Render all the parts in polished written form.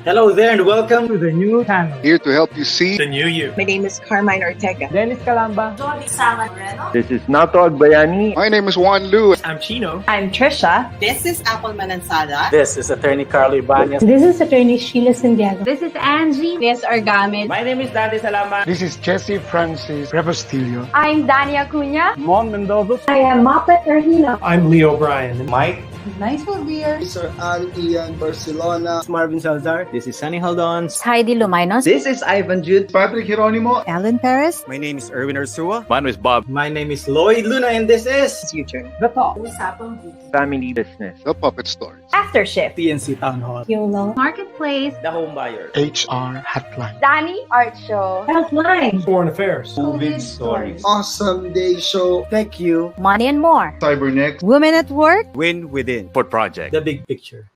Hello there and welcome to the new channel. Here to help you see The new you. My name is Carmine Ortega. Dennis Calamba. This is Nato Agbayani. My name is Juan Lu. I'm Chino. I'm Trisha. This is Apple Manansala. This is Attorney Carlo Ibanez. This is Attorney Sheila Santiago. This is Angie. This is Argamid. My name is Dante Salama. This is Jesse Francis Rebastillo. I'm Dania Cunha. Mon Mendoza. I am Mapet Erhino. I'm Leo Bryan. Mike. Nice Alvir. Sir Ian Barcelona. Marvin Salazar. This is Sunny Haldon. Heidi Lumainos. This is Ivan Jude. Patrick Geronimo. Alan Perez. My name is Erwin Ursua. Mine was Bob. My name is Lloyd Luna and this is Future. The Talk. Family Business. The Puppet Stories. After Shift. TNC Town Hall. YOLO. Marketplace. The Home Buyer. HR Hotline. Danny Art Show. Healthline. Foreign Affairs. CoViD Stories. Awesome Day Show. Thank you. Money and more. Cybernext. Women at Work. Win Within. Port Project. The Big Picture.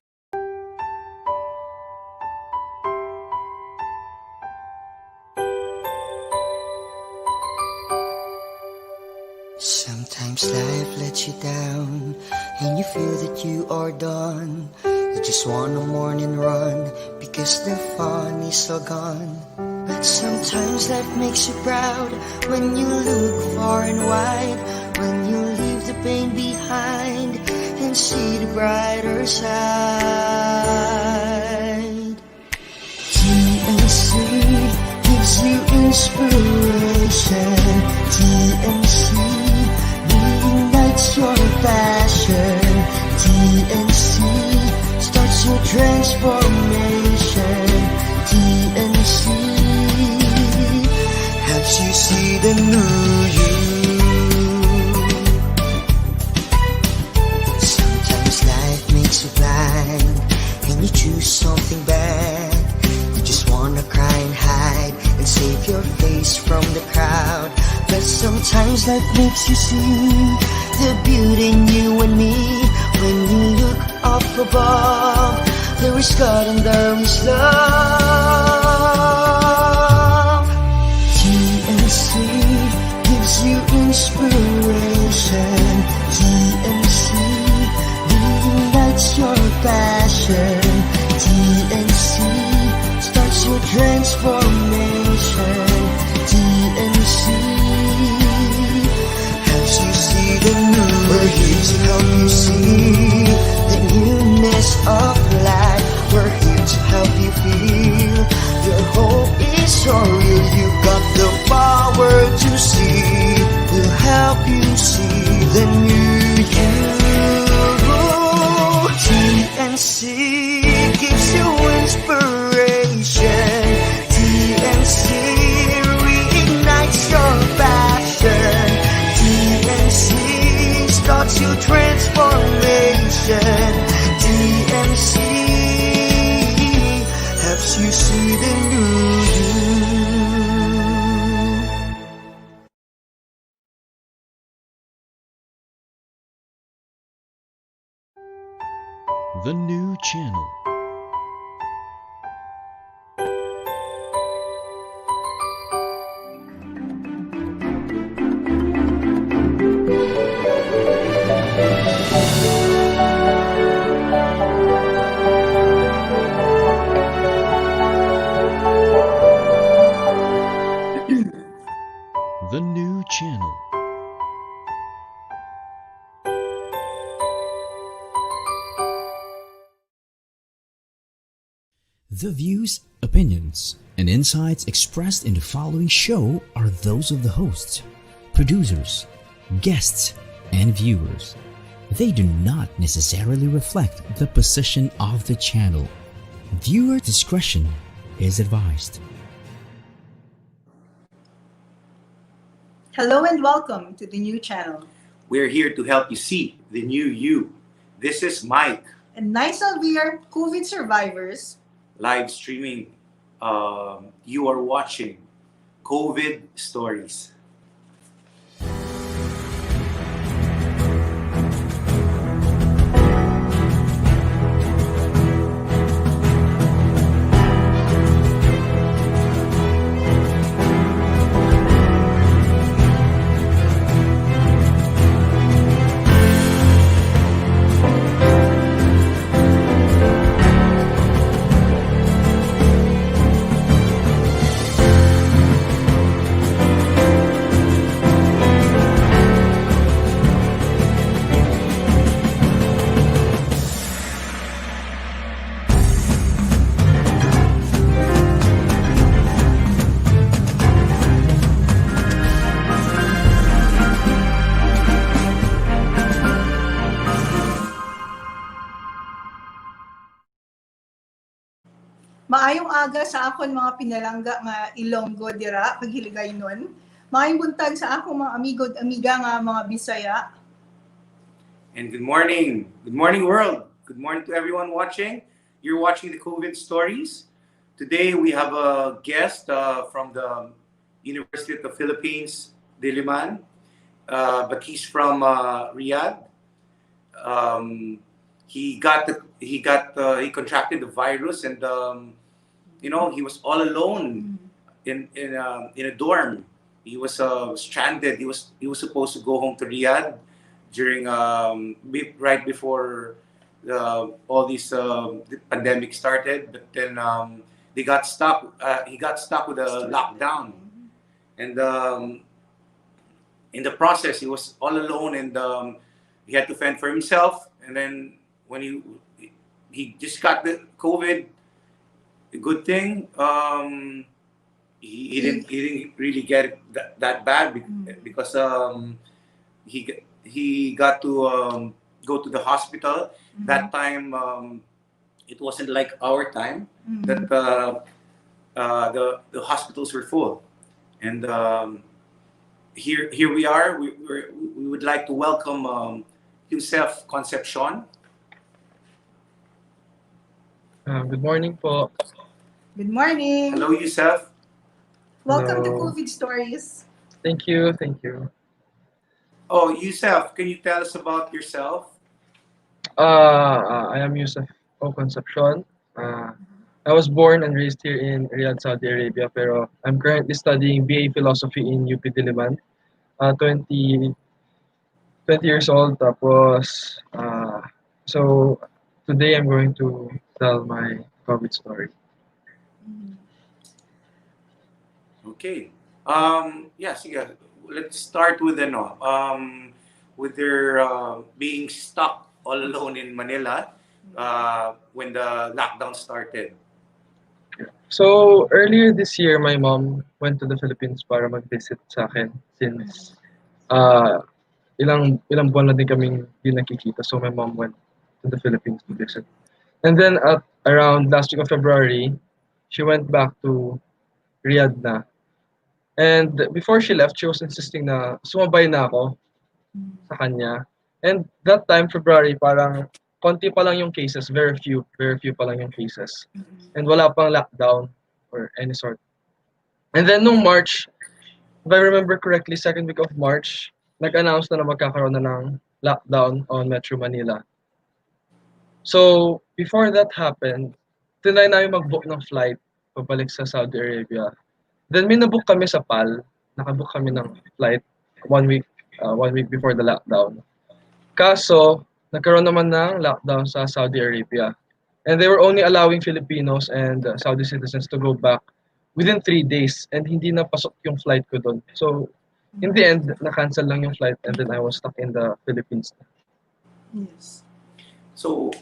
Sometimes life lets you down and you feel that you are done. You just want a morning run because the fun is all gone. But sometimes life makes you proud when you look far and wide, when you leave the pain behind and see the brighter side. TNC gives you inspiration. TNC reignites your passion. TNC starts your transformation. TNC helps you see the new you. Sometimes life makes you blind and you choose something bad. You just wanna cry and hide and save your face from the crowd. But sometimes life makes you see the beauty in you and me. When you look up above, there is God and there is love. TNC gives you inspiration. TNC reignites your passion. TNC starts your transformation. TNC helps you see the new. We're here to help you see the newness of life. We're here to help you feel your hope is so real. You've got the power to see. We'll help you see the new you. TNC gives you inspiration. TNC reignites your passion. TNC starts your transformation. TNC helps you see the new you. The new channel. The new channel. The views, opinions, and insights expressed in the following show are those of the hosts, producers, guests, and viewers. They do not necessarily reflect the position of the channel. Viewer discretion is advised. Hello and welcome to the new channel. We're here to help you see the new you. This is Mike. And Nyce Alvir, COVID survivors. Live streaming. You are watching CoViD Stories. Maayong aga sa akon mga pinalangga nga Ilonggo dira kag Hiligaynon. Maayong buntag sa akong mga amigo at amiga nga mga Bisaya. And good morning. Good morning, world. Good morning to everyone watching. You're watching the COVID stories. Today we have a guest from the University of the Philippines, Diliman, but he's from Riyadh. He contracted the virus, and he was all alone in a dorm. He was stranded. He was supposed to go home to Riyadh during right before all this the pandemic started, but then they got stuck. He got stuck with a lockdown, and in the process, he was all alone, and he had to fend for himself. And then when he just got the COVID, a good thing. He didn't really get it that bad because he got to go to the hospital. That time it wasn't like our time that the hospitals were full, and here we are. We would like to welcome Yousef Concepcion. Good morning po. Good morning. Hello, Yousef. Welcome to Hello. COVID Stories. Thank you. Oh, Yousef, can you tell us about yourself? I am Yousef Concepcion. I was born and raised here in Riyadh, Saudi Arabia, pero I'm currently studying BA Philosophy in UP Diliman. 20 years old. Tapos, so today I'm going to tell my COVID story. Okay. Sige. Let's start with with their being stuck all alone in Manila when the lockdown started. So earlier this year, my mom went to the Philippines para mag-visit sa akin since ilang buwan na din kaming di nakikita. So my mom went to the Philippines to visit. And then at around last week of February, she went back to Riyadh na. And before she left, she was insisting na sumabay na ako sa kanya. And that time, February, parang konti pa lang yung cases, very few pa lang yung cases. And wala pang lockdown or any sort. And then nung March, if I remember correctly, second week of March, nag-announce na magkakaroon na ng lockdown on Metro Manila. So, before that happened, tinry namin mag-book ng flight pabalik sa Saudi Arabia. Then may nabook kami sa PAL, nakabook kami ng flight 1 week before the lockdown. Kaso, nagkaroon naman ng lockdown sa Saudi Arabia. And they were only allowing Filipinos and Saudi citizens to go back within 3 days, and hindi na pasok yung flight ko doon. So, in the end, na-cancel lang yung flight, and then I was stuck in the Philippines. Yes. So,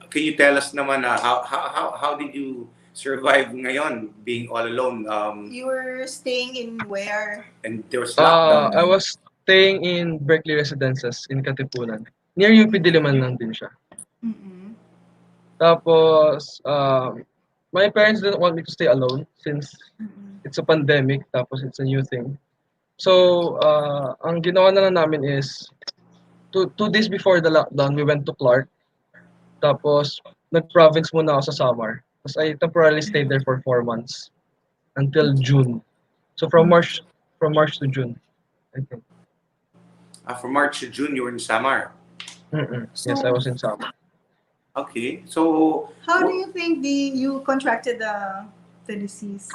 can you tell us naman how did you survive ngayon being all alone? You were staying in where? And there was lockdown. I was staying in Berkeley Residences in Katipunan. Near UP Diliman lang din siya. Tapos, my parents didn't want me to stay alone since it's a pandemic, tapos it's a new thing. So, ang ginawa na lang namin is, 2 days before the lockdown, we went to Clark. Tapos, nag-province muna ako sa Samar. Tapos I temporarily stayed there for 4 months until June. So from March to June, I think. From March to June, you were in Samar. So, yes, I was in Samar. Okay, so how do you think you contracted the disease?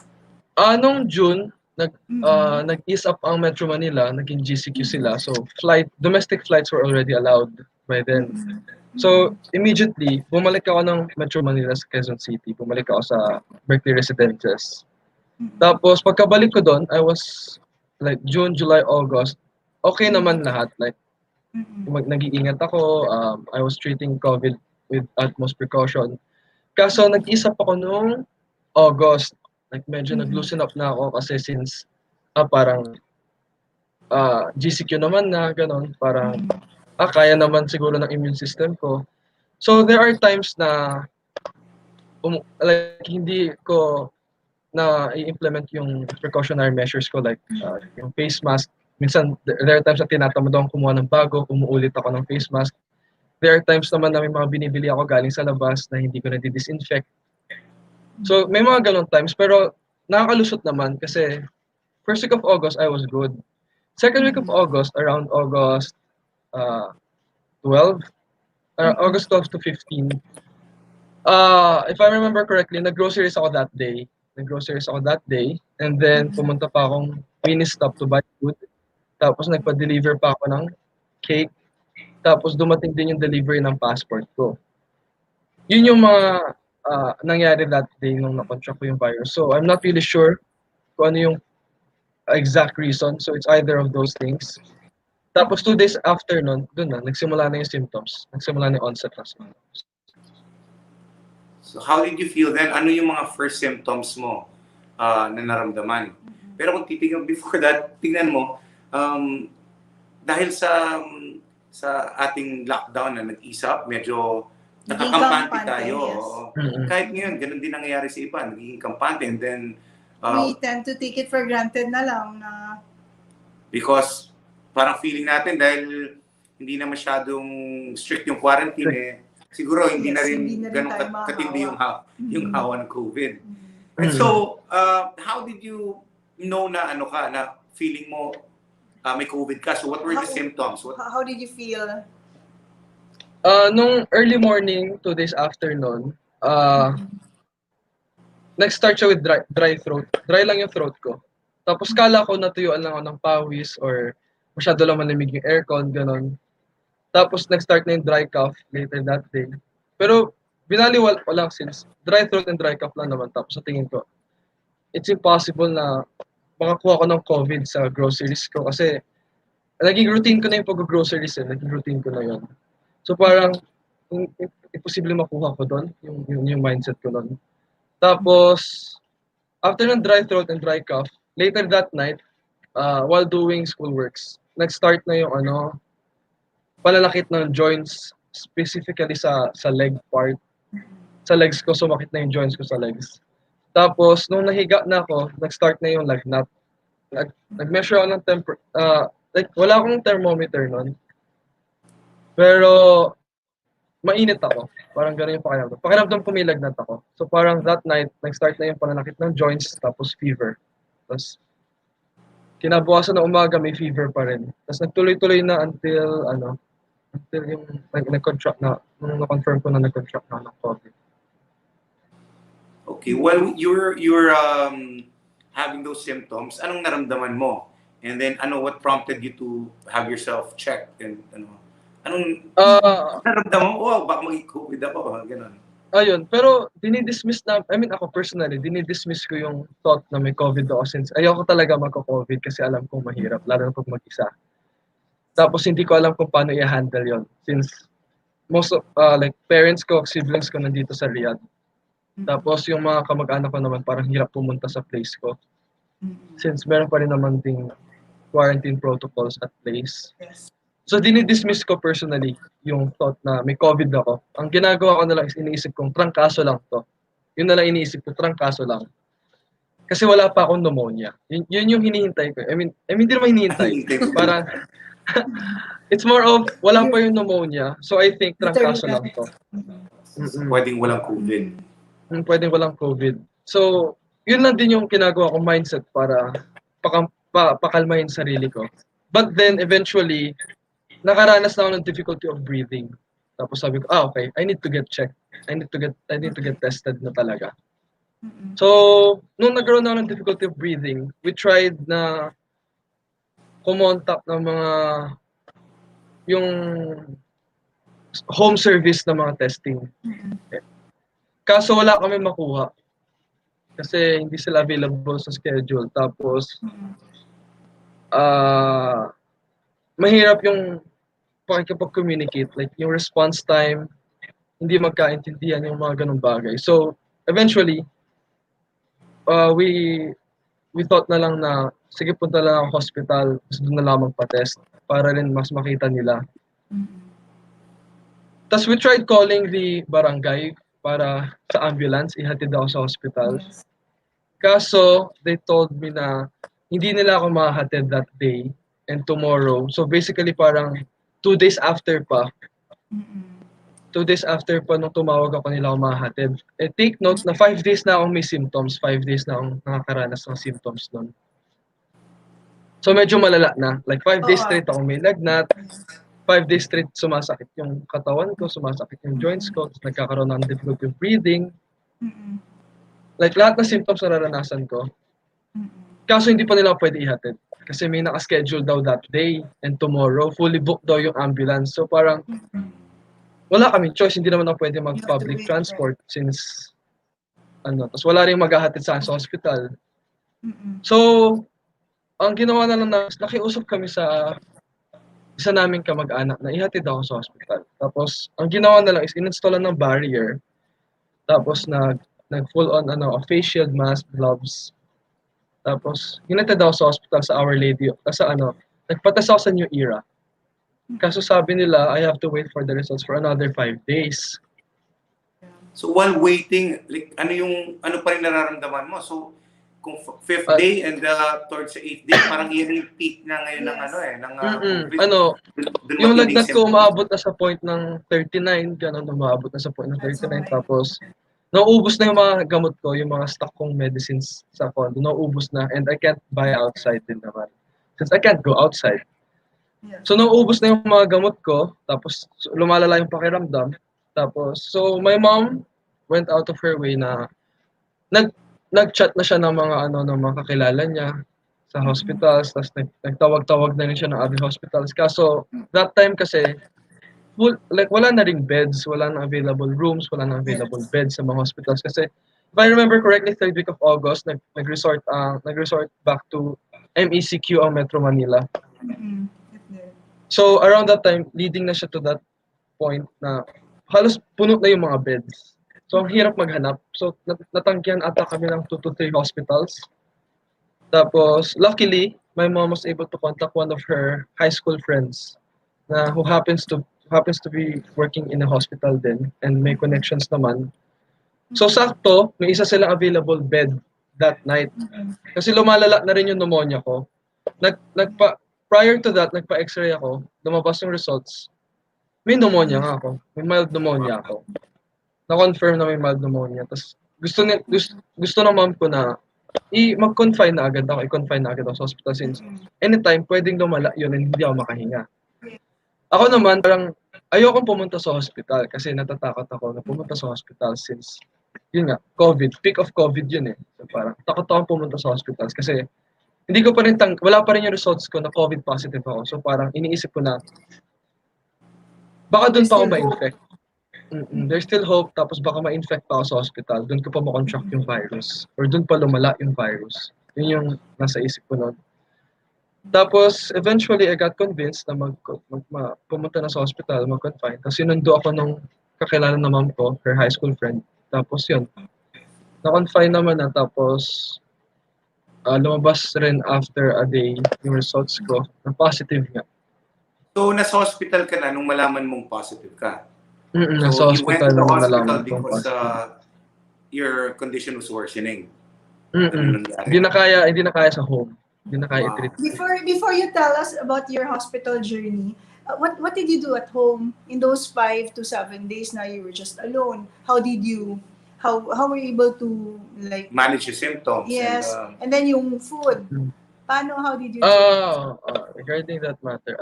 Nung June, nag-ease up ang Metro Manila, naging GCQ sila. So domestic flights were already allowed by then. So immediately, bumalik ako ng Metro Manila sa Quezon City. Bumalik ako sa Berkeley Residences. Tapos pagkabalik ko doon, I was like June, July, August. Okay naman lahat. Like nag-iingat ako. I was treating COVID with utmost precaution. Kaso nag-ease up ako nung August. Like medyo nag-loosen up na ako kasi since parang GCQ naman na gano'n. Parang kaya naman siguro ng immune system ko. So there are times na like hindi ko na i-implement yung precautionary measures ko like yung face mask. Minsan, there are times na tinatamad akong kumuha ng bago, umuulit ako ng face mask. There are times naman na may mga binibili ako galing sa labas na hindi ko na disinfect. So, may mga ganun times, pero nakakalusot naman kasi first week of August, I was good. Second week of August, around August 12, August 12 to 15, if I remember correctly, nag-groceries ako that day. And then pumunta pa akong mini stop to buy food. Tapos nagpa-deliver pa ako ng cake. Tapos dumating din yung delivery ng passport ko. Yun yung mga nangyari that day nung na-contract ko yung virus. So I'm not really sure kung ano yung exact reason. So it's either of those things. Tapos 2 days after nun, dun na, nagsimula na yung symptoms. Nagsimula na yung onset ng symptoms. So how did you feel then? Ano yung mga first symptoms mo na naramdaman? Pero kung titignan before that, tingnan mo, dahil sa ating lockdown na nag-ease up, medyo nakakampante tayo. Yes. Kahit ngayon, ganun din nangyayari sa iba. Nagiging kampante and then we tend to take it for granted na lang na because parang feeling natin dahil hindi na masyadong strict yung quarantine siguro hindi na rin ganun katindi yung hawa ng COVID. And so, how did you know na na feeling mo may COVID ka? So what were the symptoms? How did you feel? Nung early morning, 2 days after nun, nag-start siya with dry throat. Dry lang yung throat ko. Tapos kala ko natuyuan lang ako ng pawis or masyado lang malamig yung aircon, gano'n. Tapos nag-start na yung dry cough later that day. Pero binaliwal ko lang since dry throat and dry cough lang naman. Tapos sa tingin ko, it's impossible na makakuha ko ng COVID sa groceries ko kasi naging routine ko na yung pag-groceries naging routine ko na yun. So parang imposible makuha ko doon, yung mindset ko doon. Tapos, after ng dry throat and dry cough, later that night, while doing schoolworks, nag-start na yung palalakit ng joints, specifically sa leg part. Sa legs ko, sumakit na yung joints ko sa legs. Tapos, nung nahiga na ako, nag-start na yung lagnat. Nag-measure ako ng wala akong thermometer nun. Pero, mainit ako. Parang gano'n yung pakiramdam. Pakiramdam ko may lagnat ako. So parang that night, nag-start na yung pananakit ng joints, tapos fever. Tapos, kinabukasan na umaga, may fever pa rin. Tapos nagtuloy-tuloy na until yung nag-contract na, nung na-confirm ko na nag-contract na ng COVID. Okay, well, you're having those symptoms. Anong naramdaman mo? And then, what prompted you to have yourself checked? And anong naramdaman mo? Oh, baka mag-COVID ako. Ganun. Ayun, pero dinidismiss na, ako personally, dinidismiss ko yung thought na may COVID ako since ayoko talaga magko-COVID kasi alam kong mahirap, lalo na pag mag-isa. Tapos hindi ko alam kung paano i-handle yon since most of, like parents ko, siblings ko nandito sa Riyadh. Tapos yung mga kamag-anak ko naman parang hirap pumunta sa place ko. Since meron pa rin naman ding quarantine protocols at place. Yes. So dinidismiss ko personally yung thought na may COVID ako. Ang ginagawa ko na lang is iniisip kong trangkaso lang to. Yun na lang iniisip ko, trangkaso lang. Kasi wala pa akong pneumonia. Yun yung hinihintay ko. I mean, hindi naman hinihintay. Parang, it's more of, wala pa yung pneumonia. So I think trangkaso lang to. Pwedeng walang COVID. Pwedeng walang COVID. So, yun lang din yung ginagawa kong mindset para pakalmahin sarili ko. But then, eventually, nakaranas na ako ng difficulty of breathing. Tapos sabi ko, okay, I need to get checked. I need to get tested na talaga. So, nung nagkaroon na ako ng difficulty of breathing, we tried na kumontak ng mga yung home service na mga testing. Kaso wala kami makuha. Kasi hindi sila available sa schedule. Tapos, mahirap yung pakikipag-communicate. Like, yung response time, hindi magkaintindihan yung mga ganung bagay. So, eventually, we thought na lang na, sige, punta lang ako hospital, tapos doon na lang magpa-test para rin mas makita nila. Tapos we tried calling the barangay para sa ambulance, ihatid ako sa hospital. Kaso, they told me na hindi nila ako mahahatid that day and tomorrow. So basically parang 2 days after pa, 2 days after pa nung tumawag ako nila ako mahahatid. Take note na 5 days na akong may symptoms, 5 days na akong nakakaranas ng symptoms nun. So medyo malala na. Like 5 days straight ako may lagnat, 5 days straight sumasakit yung katawan ko, sumasakit yung joints ko, nagkakaroon ng difficulty of breathing. Like lahat ng symptoms nararanasan ko. Kaso hindi pa nila pwede ihatid. Kasi may naka-schedule daw that day and tomorrow, fully booked daw yung ambulance. So parang wala kaming choice, hindi naman ako pwede mag-public transport since tapos wala rin maghahatid sa hospital. So, ang ginawa na lang nakiusap kami sa isa naming kamag-anak na ihatid ako sa hospital. Tapos, ang ginawa na lang is in-installan ng barrier. Tapos, nag full on a face shield, mask, gloves. Tapos, hinatid ako sa hospital sa Our Lady. Kasi nagpatas ako sa New Era. Kaso sabi nila, I have to wait for the results for another 5 days. So while waiting, like ano pa rin nararamdaman mo? So kung 5th day and towards the 8th day, parang yun yung peak na ngayon ng COVID. Yung lagnat ko umaabot na sa point ng 39, ganun, umaabot na sa point ng 39. Tapos, nauubos na yung mga gamot ko, yung mga stock kong medicines sa condo, nauubos na, and I can't buy outside din naman. Since I can't go outside. So, nauubos na yung mga gamot ko, tapos lumalala yung pakiramdam. Tapos, so my mom went out of her way na nag-chat na siya ng mga kakilala niya sa hospitals, tapos nagtawag-tawag na rin siya ng other hospitals. Kaso, that time kasi, wala na ring beds, wala na available rooms, wala na available beds sa mga hospitals. Kasi, if I remember correctly, 3rd week of August, nag-resort back to MECQ ang Metro Manila. So, around that time, leading na siya to that point na halos puno na yung mga beds. So, ang hirap maghanap. So, natangkihan ata kami ng 2 to 3 hospitals. Tapos, luckily, my mom was able to contact one of her high school friends who happens to be working in a hospital din and may connections naman. So, sakto, may isa silang available bed that night. Kasi lumalala na rin yung pneumonia ko. Prior to that, nagpa-x-ray ako, lumabas yung results. May pneumonia nga ako. May mild pneumonia ako. Na-confirm na may mild pneumonia. Tapos gusto ng mom ko na mag-confine na agad ako. I-confine na agad ako sa hospital since anytime pwedeng lumala yun and hindi ako makahinga. Ako naman, parang ayokong pumunta sa hospital kasi natatakot ako na pumunta sa hospital since, yun nga, COVID. Peak of COVID yun eh. So parang takot akong pumunta sa hospitals kasi hindi ko pa rin wala pa rin yung results ko na COVID positive ako. So parang iniisip ko na baka doon pa ako ma-infect. There's still hope, tapos baka ma-infect pa ako sa hospital. Doon ko pa ma-contract yung virus. Or doon pa lumala yung virus. Yun yung nasa isip ko noon. Tapos, eventually, I got convinced na pumunta na sa hospital, mag-confine. Tapos sinundo ako nung kakilala na mom ko, her high school friend. Tapos yun, na-confine naman na. Tapos, lumabas rin after a day yung results ko na positive nga. So, nasa hospital ka na nung malaman mong positive ka? Nasa hospital nung malaman mong because your condition was worsening? Hindi na kaya sa home. Hindi na kaya i-treat. Before you tell us about your hospital journey, what did you do at home in those 5 to 7 days na you were just alone? How were you able to manage your symptoms? Yes, and then yung food. How did you do regarding that matter,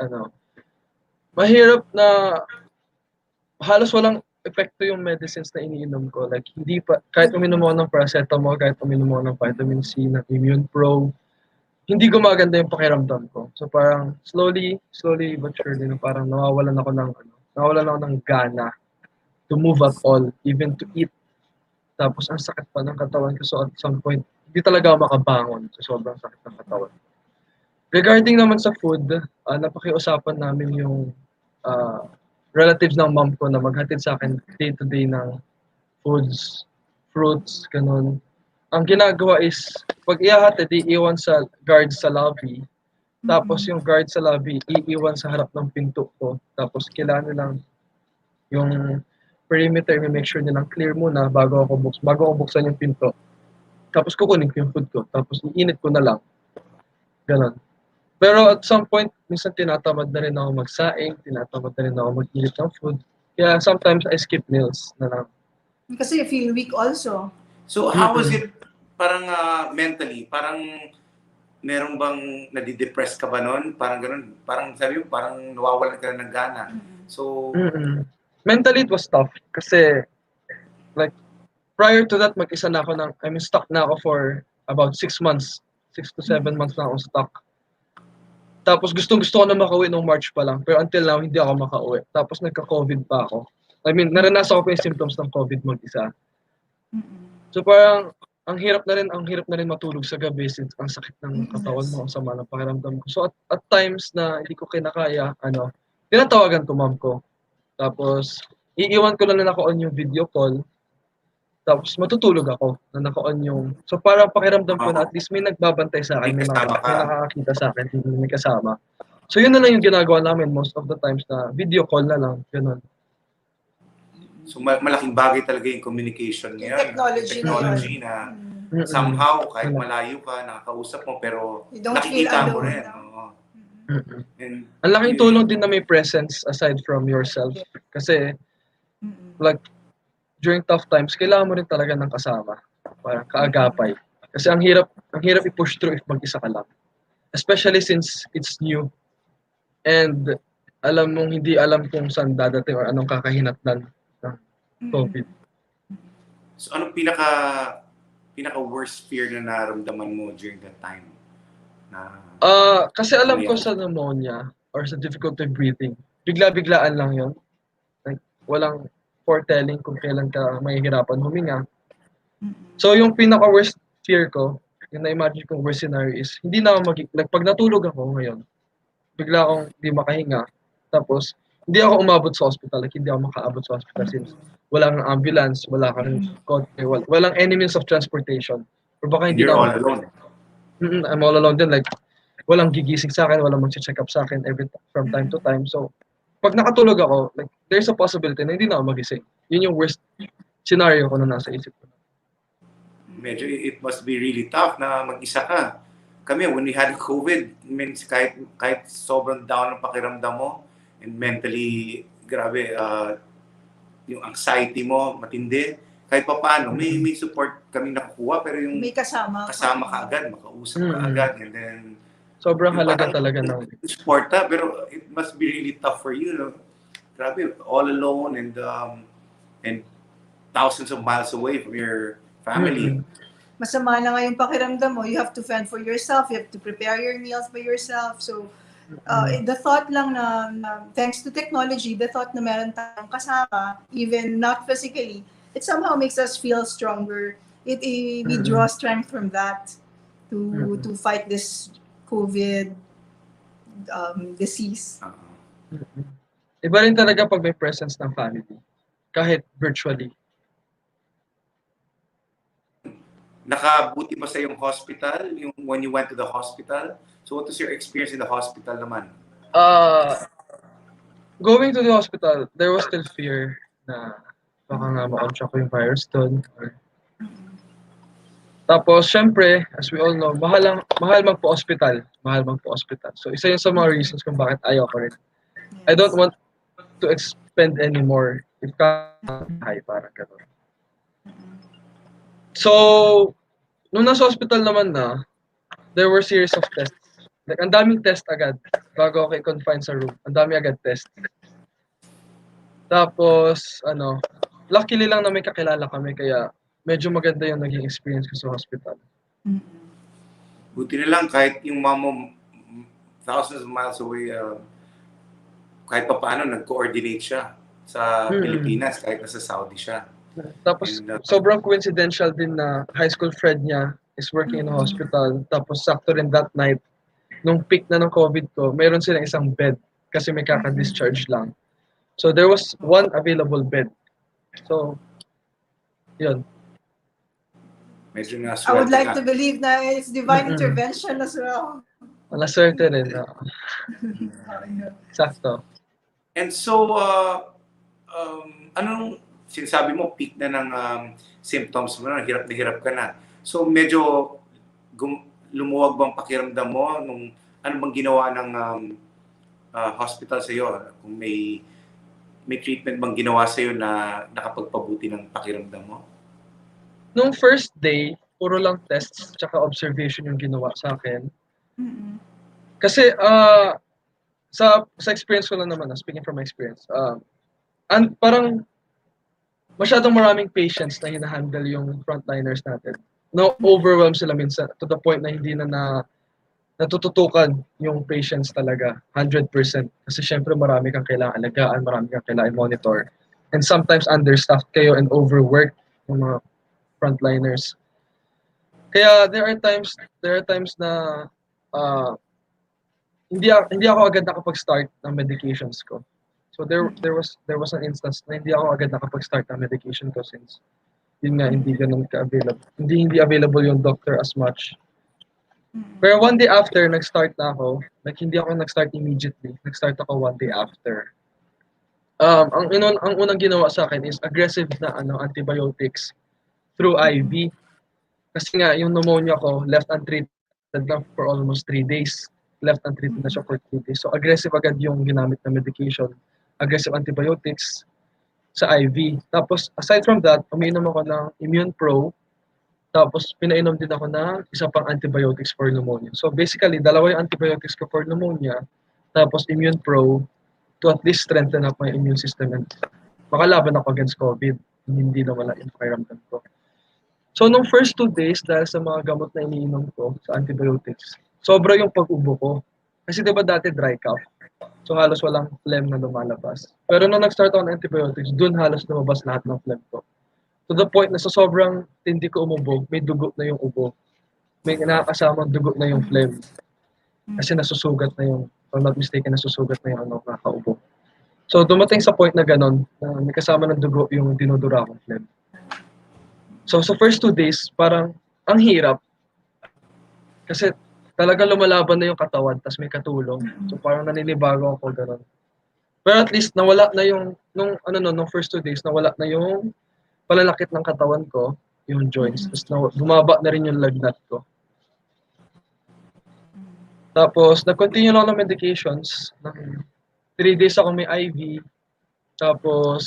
mahirap na halos walang epekto yung medicines na iniinom ko. Like, hindi pa, kahit uminom ako ng paracetamol, kahit uminom ako ng vitamin C, ng Immune Pro, hindi gumaganda yung pakiramdam ko. So parang slowly but surely, parang nawawalan ako ng gana to move at all, even to eat. Tapos ang sakit pa ng katawan ko. So at some point, hindi talaga ako makabangon. So sobrang sakit ng katawan. Regarding naman sa food, napakiusapan namin yung relatives ng mom ko na maghatid sa akin day-to-day ng foods, fruits, ganun. Ang ginagawa is, pag ihahatid, iiwan sa guard sa lobby. Tapos yung guard sa lobby, iiwan sa harap ng pinto ko. Tapos kailangan lang yung perimeter, make sure nilang clear muna bago ako buksan yung pinto. Tapos kukunin ko yung food ko, tapos iinit ko na lang. Ganon. Pero at some point, minsan tinatamad na rin ako magsaing, tinatamad na rin ako mag-init ng food. Kaya sometimes I skip meals na lang. Kasi you feel weak also. So how was it parang mentally? Parang meron bang nadidepress ka ba nun? Parang ganun. Parang sabi mo, parang nawawalan ka na ng gana. So mentally it was tough kasi like prior to that mag-isa na ako stuck na ako for about 6 months. 6 to 7 months na ako stuck. Tapos gustong-gusto ko na makauwi nung March pa lang. Pero until now, hindi ako makauwi. Tapos nagka-COVID pa ako. I mean, naranasan ko yung symptoms ng COVID mag-isa. So parang, ang hirap na rin matulog sa gabi since ang sakit ng katawan mo, ang sama ng pakiramdam ko. So at times na hindi ko kinakaya, tinatawagan ko mom ko. Tapos, iiwan ko lang na naka-on yung video call. Tapos matutulog ako na naka-on yung... So parang pakiramdam ko na at least may nagbabantay sa akin, may nakakakita sa akin, may kasama. So yun na lang yung ginagawa namin most of the times na video call na lang, gano'n. So malaking bagay talaga yung communication ngayon. Technology na somehow kahit malayo ka, nakakausap mo pero nakikita mo rin. Ang laking tulong din na may presence aside from yourself. Kasi like during tough times, kailangan mo rin talaga ng kasama. Parang kaagapay. Kasi ang hirap i-push through if mag-isa ka lang. Especially since it's new. And hindi alam kung saan dadating or anong kakahinatnan ng COVID. So anong pinaka worst fear na naramdaman mo during that time? Kasi alam ko sa pneumonia or sa difficulty breathing, bigla-biglaan lang yun. Like, walang foretelling kung kailan ka mahihirapan huminga. So yung pinaka-worst fear ko, yung na-imagine kong worst scenario is, hindi na ako pag natulog ako ngayon, bigla akong hindi makahinga, tapos hindi ako umabot sa hospital, like hindi ako makaabot sa hospital since walang ambulance, wala ka rin kotse, walang any means of transportation. Or baka hindi You're na all alone. I'm all alone din, like walang gigising sa akin, walang mag-check up sa akin from time to time. So, pag nakatulog ako, like, there's a possibility na hindi na ako magising. Yun yung worst scenario ko na nasa isip ko. Medyo it must be really tough na mag-isa ka. Kami, when we had COVID, means kahit sobrang down ang pakiramdam mo and mentally, grabe, yung anxiety mo, matindi. Kahit pa paano, may support kami nakukuha, pero yung may kasama ka agad, makausap ka agad, and then sobrang halaga talaga ng support pero it must be really tough for you, no? Grabe, all alone and thousands of miles away from your family. Masama na nga yung pakiramdam mo. You have to fend for yourself. You have to prepare your meals by yourself. So, the thought lang na thanks to technology, the thought na meron tayong kasama, even not physically, it somehow makes us feel stronger. We draw strength from that to fight this COVID disease. Iba rin talaga pag may presence ng family, kahit virtually. Nakabuti ba sa yung hospital, when you went to the hospital? So what was your experience in the hospital naman? Going to the hospital, there was still fear na baka nga ma-contract ko yung virus doon. Tapos, syempre, as we all know, mahal magpo-hospital. So, isa yun sa mga reasons kung bakit ayaw ko rin. I don't want to expend anymore if kaya, parang gano'n. So, nung nasa hospital naman na, there were series of tests. Like, ang daming test agad bago ako i-confine sa room. Ang dami agad test. Tapos, luckily lang na may kakilala kami, kaya medyo maganda yung naging experience ko sa hospital. Buti na lang, kahit yung mom mo thousands of miles away, kahit pa paano, nag-coordinate siya sa Pilipinas, kahit nasa Saudi siya. Tapos, sobrang coincidental din na high school friend niya is working in a hospital. Tapos, sakto rin that night, nung peak na ng COVID ko, mayroon silang isang bed kasi may kaka-discharge lang. So, there was one available bed. So, yun. Medyo I would like to believe na it's divine intervention as well. Wala swerte rin. Sakto. And so, anong sinasabi mo, peak na ng symptoms mo na hirap ka na. So medyo lumuwag bang pakiramdam mo nung ano bang ginawa ng hospital sa iyo? Kung may treatment bang ginawa sa iyo na nakapagpabuti ng pakiramdam mo? Nung first day, puro lang tests tsaka observation yung ginawa sa akin. Kasi sa experience ko lang naman, speaking from my experience, parang masyadong maraming patients na hinahandle yung frontliners natin. No, overwhelm sila minsan to the point na hindi na natututukan yung patients talaga 100%. Kasi syempre marami kang kailangan alagaan, marami kang kailangan monitor. And sometimes understaffed kayo and overworked yung mga frontliners. Kaya there are times na hindi ako agad nakapag-start ng medications ko. So there was an instance na hindi ako agad nakapag-start ng medication ko since yun nga hindi ganun ka-available. Hindi available yung doctor as much. Pero one day after nag-start na ako, hindi ako nag-start immediately. Nag-start ako one day after. Ang unang ginawa sa akin is aggressive na antibiotics through IV. Kasi nga yung pneumonia ko left untreated na for almost 3 days. Left untreated na siya for 3 days. So aggressive agad yung ginamit na medication. Aggressive antibiotics sa IV. Tapos aside from that, umiinom ako ng Immune Pro. Tapos pinainom din ako ng isa pang antibiotics for pneumonia. So basically, dalawa yung antibiotics ko for pneumonia. Tapos Immune Pro to at least strengthen up my immune system and makalaban ako against COVID. Hindi na wala yung pakiramdam ko. So nung first 2 days, dahil sa mga gamot na iniinom ko sa antibiotics, sobra yung pag-ubo ko. Kasi diba dati dry cough? So halos walang phlegm na lumalabas. Pero nung nag-start ako ng antibiotics, dun halos lumabas lahat ng phlegm ko. To the point na sa sobrang tindi ko umubog, may dugo na yung ubo. May nakakasamang dugo na yung phlegm. Kasi nasusugat na yung, if I'm not mistaken, nasusugat na yung nakakaubo. So dumating sa point na ganon, na may kasama ng dugo yung dinudura akong phlegm. So sa first 2 days, parang ang hirap. Kasi talaga lumalaban na yung katawan, tas may katulong. So parang naninibago ako gano'n. Pero at least nawala na yung, nung first 2 days, nawala na yung palalakit ng katawan ko, yung joints. Tapos bumaba na rin yung lagnat ko. Tapos nag-continue lang ng medications. 3 days ako may IV. Tapos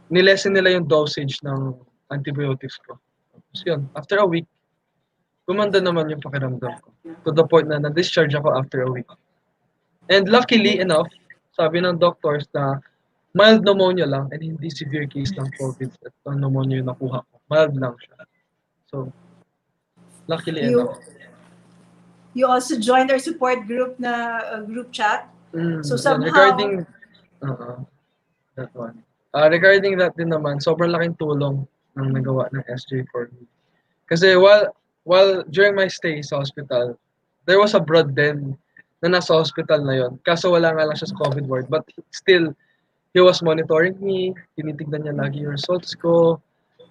nilessen nila yung dosage ng antibiotics ko. Tapos yun, after a week, gumanda naman yung pakiramdam ko. To the point na na-discharge ako after a week. And luckily enough, sabi ng doctors na mild pneumonia lang and hindi severe case ng COVID at pneumonia yung nakuha ko. Mild lang siya. So, luckily enough. You also joined our support group na group chat. So somehow... Regarding... that one. Regarding that din naman, sobrang laking tulong ng nagawa ng SJ for me. Kasi while during my stay sa hospital, there was a broad din na nasa hospital na yon. Kaso wala nga lang siya sa COVID ward. But still, he was monitoring me. Tinitignan niya lagi yung results ko.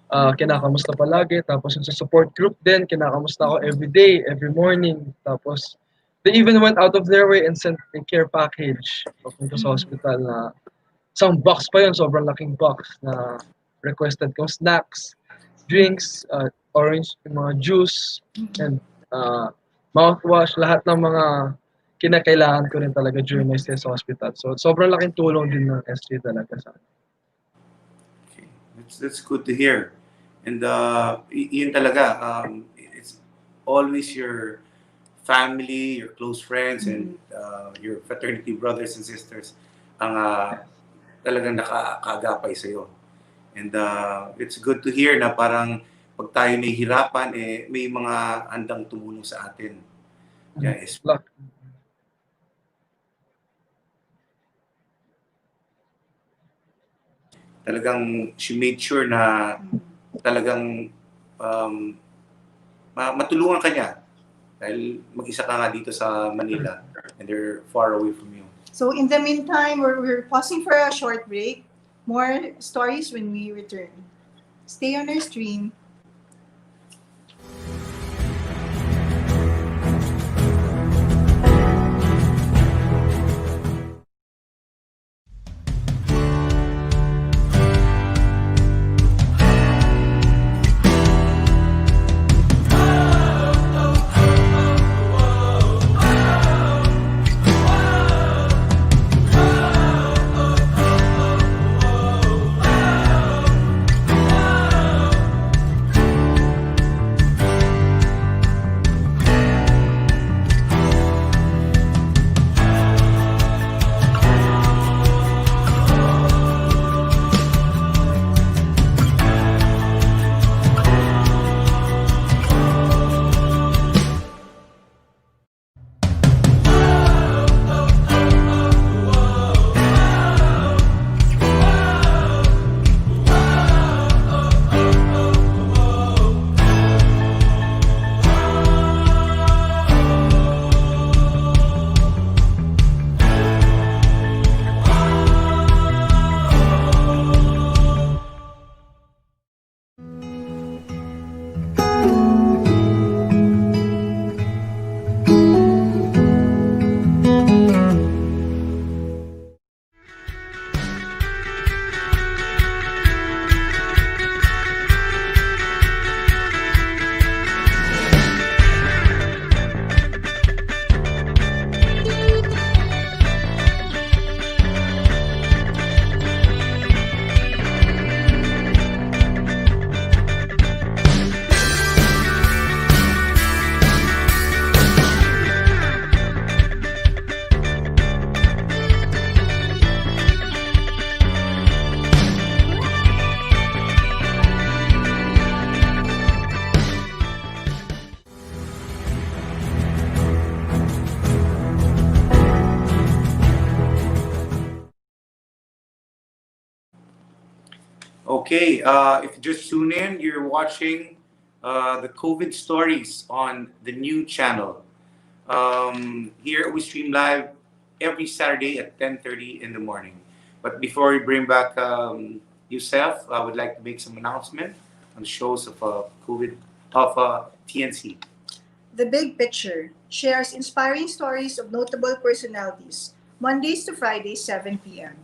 Kinakamusta palagi. Tapos yung sa support group din, kinakamusta ako every day, every morning. Tapos they even went out of their way and sent a care package papunta sa hospital na isang box pa yun, sobrang laking box na requested kong snacks, drinks, orange, mga juice, and mouthwash, lahat ng mga kinakailangan ko rin talaga during my stay sa hospital. So, sobrang laking tulong din ng SJ talaga sa akin. Okay. That's good to hear. And yun talaga, it's always your family, your close friends, and your fraternity brothers and sisters ang talagang nakakagapay sa'yo. And it's good to hear na parang pag tayo nahihirapan, may mga handang tumulong sa atin. Yeah, talagang she made sure na talagang matulungan ka niya. Dahil mag-isa ka nga dito sa Manila and they're far away from you. So in the meantime, we're pausing for a short break. More stories when we return. Stay on our stream. Okay, if you just tune in, you're watching the COVID stories on the new channel. Here we stream live every Saturday at 10:30 in the morning. But before we bring back Yousef, I would like to make some announcement on the shows of COVID of TNC. The Big Picture shares inspiring stories of notable personalities, Mondays to Fridays, 7 p.m.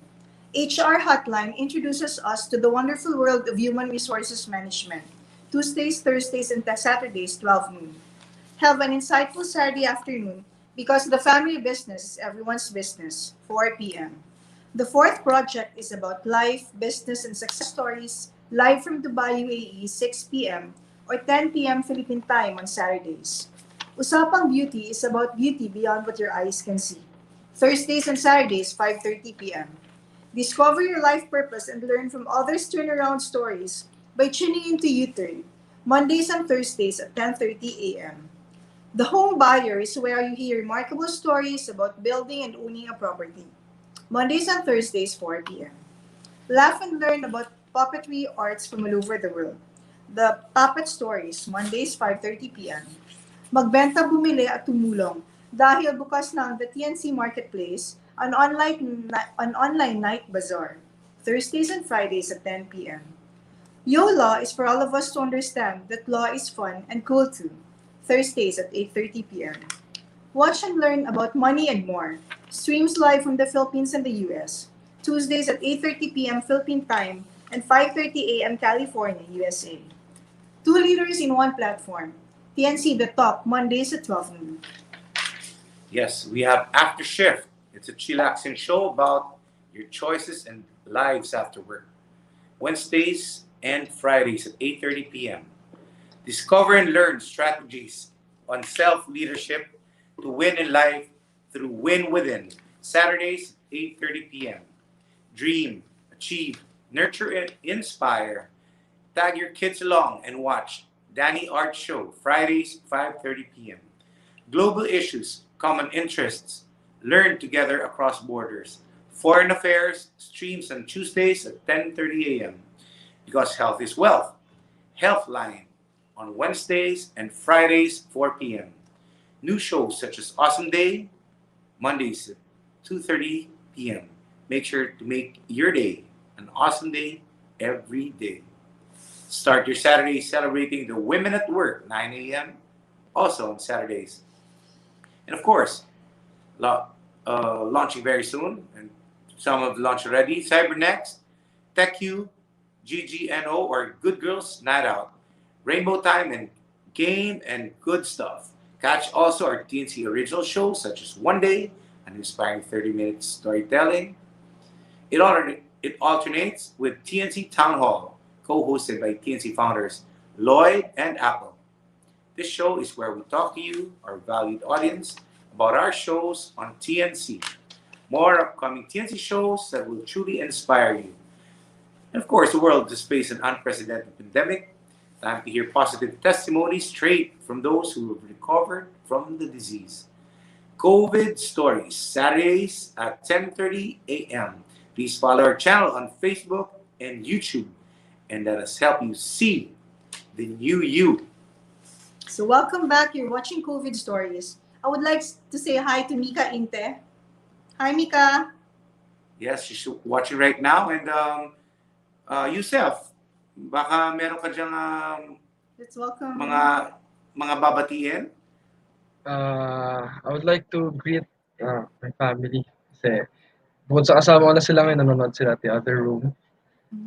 HR Hotline introduces us to the wonderful world of human resources management, Tuesdays, Thursdays, and Saturdays, 12 noon. Have an insightful Saturday afternoon because the family business is everyone's business, 4 p.m. The fourth project is about life, business, and success stories, live from Dubai, UAE, 6 p.m. or 10 p.m. Philippine time on Saturdays. Usapang Beauty is about beauty beyond what your eyes can see. Thursdays and Saturdays, 5:30 p.m. Discover your life purpose and learn from others' turnaround stories by tuning into U-Turn, Mondays and Thursdays at 10:30 a.m. The Home Buyer is where you hear remarkable stories about building and owning a property, Mondays and Thursdays, 4 p.m. Laugh and learn about puppetry arts from all over the world. The Puppet Stories, Mondays, 5:30 p.m. Magbenta, bumili at tumulong dahil bukas na ang the TNC Marketplace, an online night bazaar, Thursdays and Fridays at 10 p.m. YOLA is for all of us to understand that law is fun and cool too, Thursdays at 8:30 p.m. Watch and learn about money and more. Streams live from the Philippines and the US, Tuesdays at 8:30 p.m. Philippine time and 5:30 a.m. California, USA. Two leaders in one platform. TNC The Talk, Mondays at 12 noon. Yes, we have After Shift. It's a chillaxing show about your choices and lives after work. Wednesdays and Fridays at 8:30 p.m. Discover and learn strategies on self-leadership to win in life through Win Within. Saturdays, 8:30 p.m. Dream, achieve, nurture, and inspire. Tag your kids along and watch Danny Art Show, Fridays, 5:30 p.m. Global issues, common interests, learn together across borders. Foreign Affairs streams on Tuesdays at 10:30 a.m. Because health is wealth. Healthline on Wednesdays and Fridays, 4 p.m. New shows such as Awesome Day, Mondays at 2:30 p.m. Make sure to make your day an awesome day every day. Start your Saturday celebrating the Women at Work, 9 a.m., also on Saturdays. And of course, launching very soon, and some have launched already, CyberNext, TechU, GGNO, or Good Girls Night Out, Rainbow Time, and Game and Good Stuff. Catch also our TNC original shows such as One Day, an inspiring 30-minute storytelling. It alternates with TNC Town Hall, co-hosted by TNC founders Lloyd and Apple. This show is where we talk to you, our valued audience, about our shows on TNC. More upcoming TNC shows that will truly inspire you. And of course, the world just faced an unprecedented pandemic. Time to hear positive testimonies straight from those who have recovered from the disease. COVID Stories, Saturdays at 10:30 a.m. Please follow our channel on Facebook and YouTube, and let us help you see the new you. So welcome back. You're watching COVID Stories. I would like to say hi to Mika Inte. Hi, Mika. Yes, she's watching right now. And Yousef, baka meron ka dyang Let's welcome mga babatiin? I would like to greet my family kasi bukod sa kasama ko na sila ngayon, nanonood sila at the other room.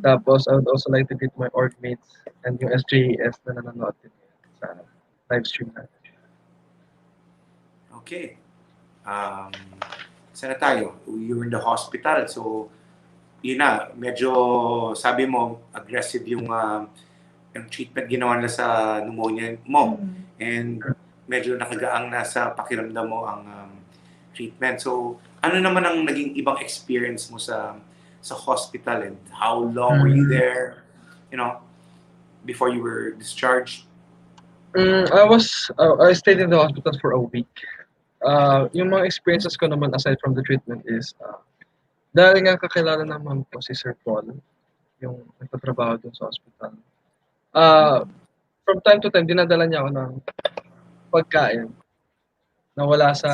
Tapos, I would also like to greet my org mates and yung SJAS na nanonood din sa live stream natin. Okay. Sana tayo? You were in the hospital, so yun na, medyo sabi mo, aggressive yung treatment ginawa nila sa pneumonia mo. And medyo nakagaang na sa pakiramdam mo ang treatment. So, ano naman ang naging ibang experience mo sa hospital, and how long were you there, before you were discharged? I stayed in the hospital for a week. Yung mga experiences ko naman aside from the treatment is dahil nga kakilala naman po si Sir Paul, yung nagtatrabaho dun sa hospital. From time to time, dinadala niya ako ng pagkain na wala sa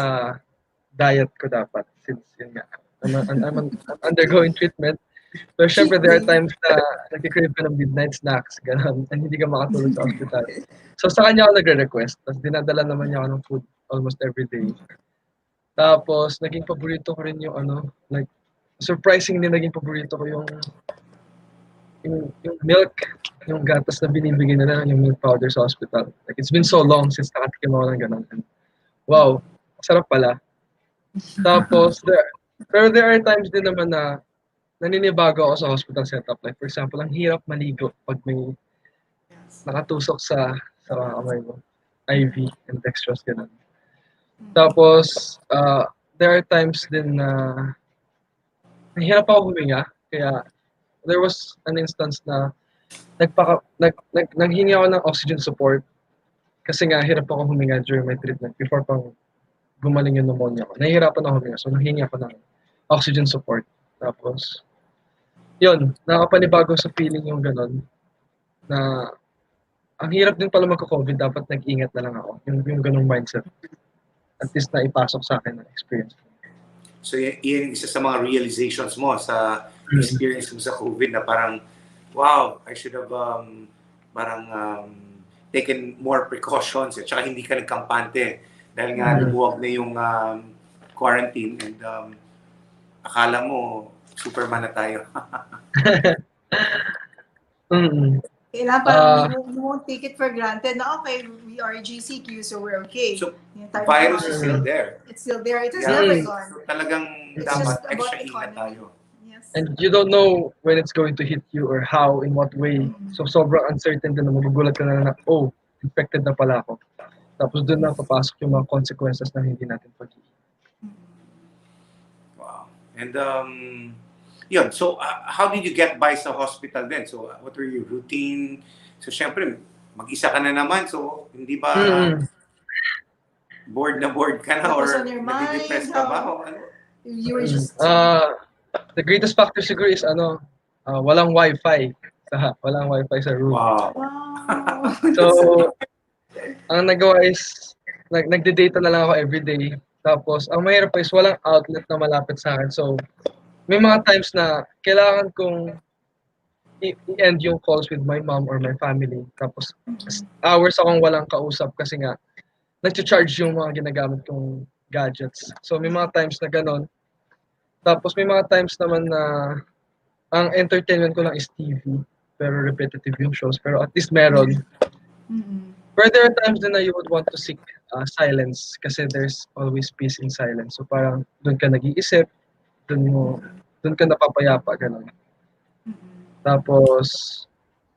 diet ko dapat since yun nga, I'm undergoing treatment. Pero syempre, there are times na nagkikrave ka ng midnight snacks, gano'n, and hindi ka makatulog sa hospital. So sa kanya ako nagre-request, tapos dinadala naman niya ako ng food almost every day. Tapos, naging paborito ko rin yung like, surprisingly naging paborito ko yung milk, yung gatas na binibigyan nila, yung milk powder sa hospital. Like, it's been so long since nakatikim ako ng gano'n. Wow, sarap pala. Tapos, pero there are times din naman na naninibago ako sa hospital setup. Like, for example, ang hirap maligo pag may nakatusok sa kamay mo. IV and dextrose, gano'n. Tapos, there are times din na nahihirap ako huminga. Kaya, there was an instance na naghingi ako ng oxygen support kasi nga hirap ako huminga during my treatment before pang gumaling yung pneumonia ko. Nahihirapan ako huminga. So, nanghingi ako ng oxygen support. Tapos, yun, nakapanibago sa feeling yung gano'n na ang hirap din pala magka-COVID, dapat nag-ingat na lang ako. Yung ganong mindset. At least na ipasok sa akin ang experience. So, yan isa sa mga realizations mo sa experience mo sa COVID na parang, wow, I should have taken more precautions at saka hindi ka nagkampante dahil nga lumuwag na yung quarantine and akala mo Superman na tayo. Kailangan parang you won't take it for granted na okay, we are GCQ so we're okay. So, virus is still there. It's still there. It has never gone. So, talagang dapat extra ingat tayo. Yes. And you don't know when it's going to hit you or how, in what way. So sobrang uncertain din na magugulat ka na oh, infected na pala ako. Tapos doon na papasok yung mga consequences na hindi natin pag-iisip. Wow. And yun, so how did you get by sa hospital then? So what were your routine? So syempre, mag-isa ka na naman. So hindi ba bored ka na or nadi-depress ka ba? You were just... the greatest factor siguro is walang wifi. Walang wifi sa room. Wow. So, ang nagawa is, nagde-data na lang ako everyday. Tapos, ang mahirap is walang outlet na malapit sa akin. So, may mga times na kailangan kong i-end yung calls with my mom or my family. Tapos, hours akong walang kausap kasi nga, nag-charge yung mga ginagamit kong gadgets. So, may mga times na ganon. Tapos, may mga times naman na ang entertainment ko lang is TV. Pero repetitive yung shows. Pero at least meron. But there are times na you would want to seek silence kasi there's always peace in silence. So, parang doon ka nag-iisip, doon ka napapayapa, gano'n. Tapos,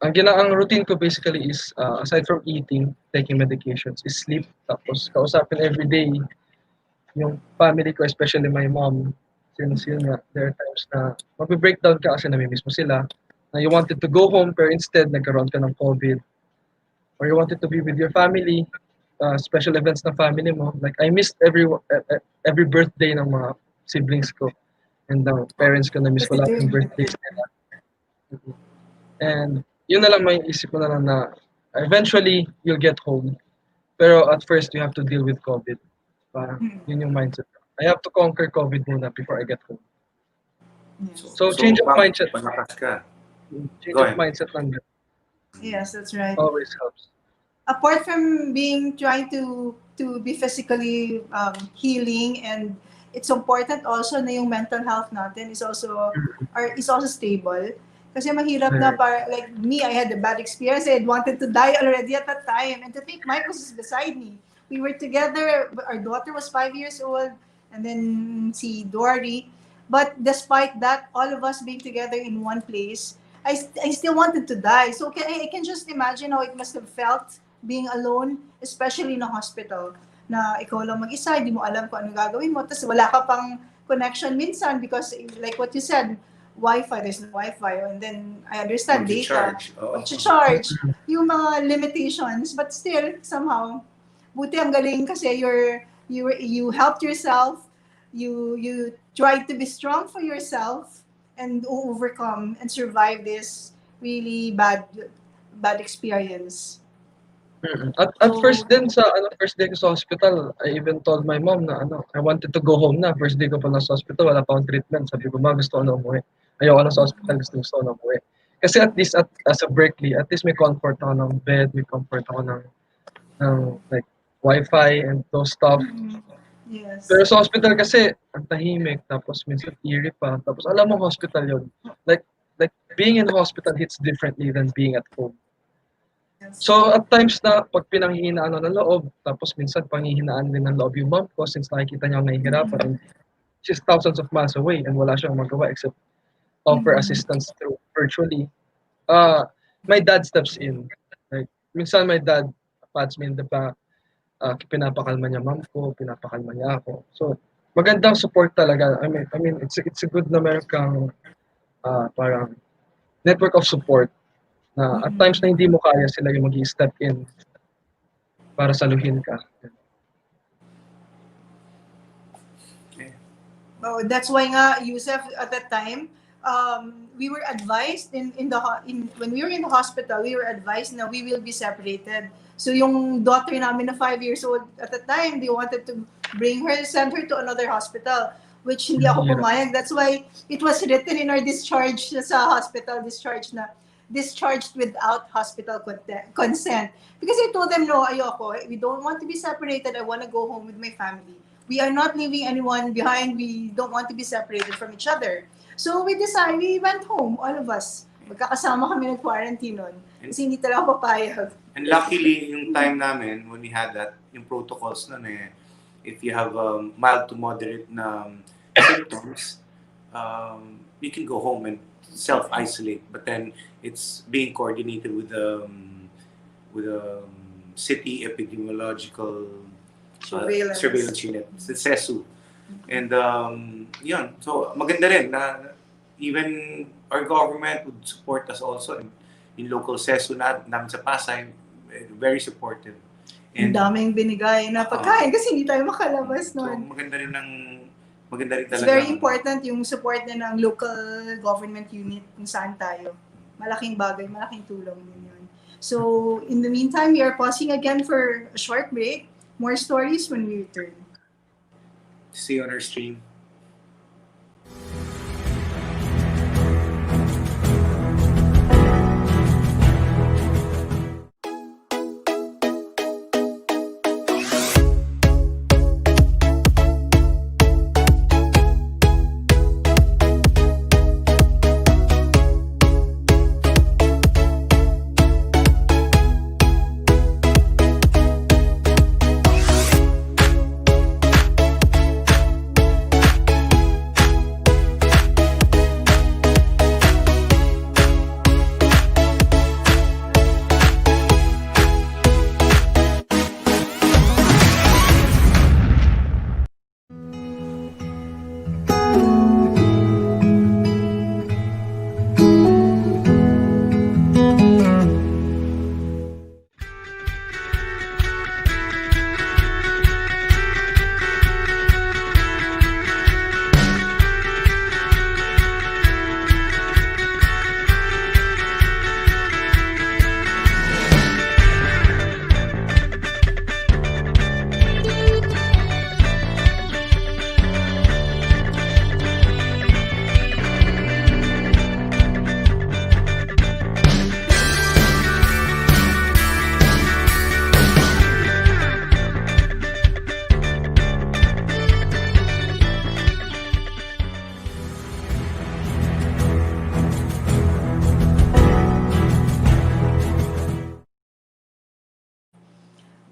ang routine ko basically is, aside from eating, taking medications, is sleep. Tapos, kausapin every day yung family ko, especially my mom. Since yun nga, there are times na mag-breakdown ka kasi namimiss mo sila. Na you wanted to go home, pero instead, nagkaroon ka ng COVID. Or you wanted to be with your family, special events ng family mo. Like, I missed every birthday ng mga siblings ko. And the parents ko, na-miss ko lahat ng birthdays nila. And yun na lang may isip ko na lang na eventually, you'll get home. Pero at first, you have to deal with COVID. Yun yung mindset. I have to conquer COVID muna before I get home. So change of mindset. Change of mindset lang. Yes, that's right. Always helps. Apart from trying to be physically healing, and it's important also na yung mental health natin is also stable. Kasi mahirap na like me, I had a bad experience. I had wanted to die already at that time. And to think Mike was beside me. We were together. Our daughter was 5 years old. And then si Dory. But despite that, all of us being together in one place, I still wanted to die. So I can just imagine how it must have felt being alone, especially in a hospital. Na ikaw lang mag-isa, hindi mo alam kung ano gagawin mo. Tapos wala ka pang connection minsan because like what you said, Wi-Fi, there's no Wi-Fi. And then I understand data. Charge. Yung mga limitations. But still, somehow, buti ang galing kasi you helped yourself. You tried to be strong for yourself. and overcome and survive this really bad experience. At first din sa first day ko sa hospital, I even told my mom na I wanted to go home na. First day ko pa lang sa hospital, wala pa akong treatment. Sabi ko, ma, gusto ko na umuwi. Ayoko na sa hospital, gusto ko na umuwi. Kasi at least as a Berkeley, at least may comfort ako ng bed, may comfort ako ng like Wi-Fi and those stuff. Yes. Pero sa hospital kasi, ang tahimik, tapos minsan eerie pa. Tapos alam mo hospital yun. Like being in the hospital hits differently than being at home. So at times na pag pinanghihinaan ng loob, tapos minsan panghihinaan din ng loob yung mom ko since nakikita niya ako nahihirapan and she's thousands of miles away and wala siyang magawa except offer assistance through virtually. My dad steps in. Like, minsan my dad pats me in the back. Pinapakalma niya mom ko, pinapakalma niya ako. So magandang support talaga. I mean it's a good na meron kang parang network of support na at times na hindi mo kaya sila yung mag-i-step in para saluhin ka. Oh, that's why nga, Yousef, at that time, we were advised when we were in the hospital, we were advised na we will be separated. So yung daughter namin na 5 years old, at the time, they wanted to send her to another hospital, which hindi ako pumayag. That's why it was written in our discharge sa hospital discharge na discharged without hospital consent. Because I told them, no, ayoko. We don't want to be separated. I want to go home with my family. We are not leaving anyone behind. We don't want to be separated from each other. So we decided, we went home, all of us. Magkakasama kami nag-quarantine nun. Kasi hindi talaga papayag. And luckily, yung time namin, when we had that, yung protocols nun if you have mild to moderate na symptoms, you can go home and self-isolate. But then it's being coordinated with the city epidemiological surveillance unit, the CESU. And yun, so maganda rin na even our government would support us also in local CESU namin sa Pasay, very supportive. And daming binigay na pagkain kasi hindi tayo makalabas noon. So maganda rin talaga. It's very important yung support na ng local government unit kung saan tayo. Malaking bagay, malaking tulong din yun. So, in the meantime, we are pausing again for a short break. More stories when we return. See you on our stream.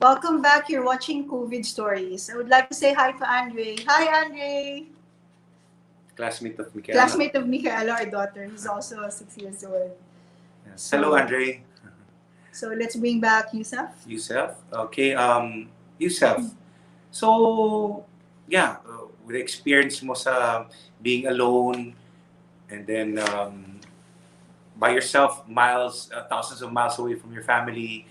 Welcome back. You're watching COVID Stories. I would like to say hi to Andre. Hi, Andre. Classmate of Michaela. Classmate of Michaela, our daughter. He's also 6 years old. Yes. Hello, Andre. So let's bring back Yousef. Yousef. Okay. Yousef. So, yeah, with the experience mo sa being alone and then by yourself, thousands of miles away from your family,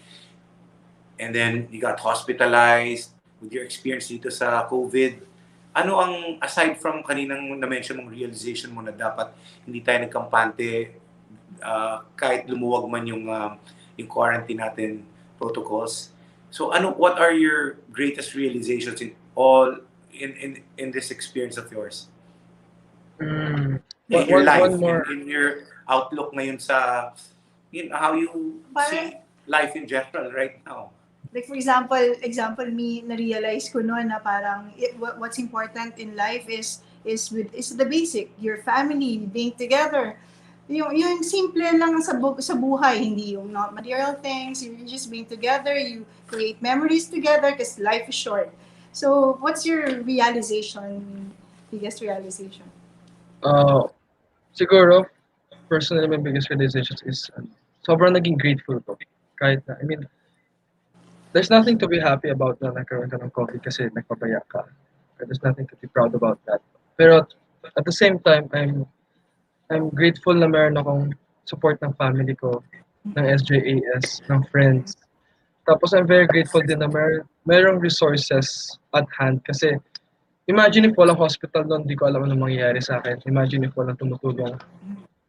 and then you got hospitalized with your experience dito sa COVID. ano ang, aside from kaninang na-mention mong realization mo na dapat hindi tayo nagkampante kahit lumuwag man yung quarantine natin protocols. So what are your greatest realizations in this experience of yours? In your life, One more. in your outlook ngayon sa how you see life in general right now. Like for example me, na-realize ko noon na parang what's important in life is the basic, your family, being together. Yung simple lang sa buhay, hindi yung not material things, you just being together, you create memories together because life is short. So what's your realization, biggest realization? Siguro, personally, my biggest realization is sobrang naging grateful ko. Kahit na, I mean, there's nothing to be happy about na nagkaroon ka ng COVID kasi nagpabaya ka. There's nothing to be proud about that. Pero at the same time, I'm grateful na meron akong support ng family ko, ng SJAS, ng friends. Tapos I'm very grateful din na merong resources at hand kasi imagine if walang hospital doon, di ko alam anong mangyayari sa akin. Imagine if walang tumutulong,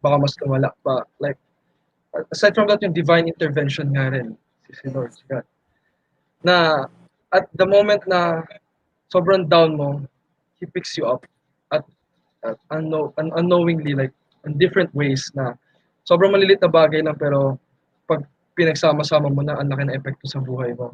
baka mas lumala pa. Like, aside from that, yung divine intervention nga rin, si Lord, si God. Na at the moment na sobrang down mo, He picks you up at unknowingly, like in different ways na sobrang malilit na bagay lang pero pag pinagsama-sama mo na, ang laki na epekto sa buhay mo.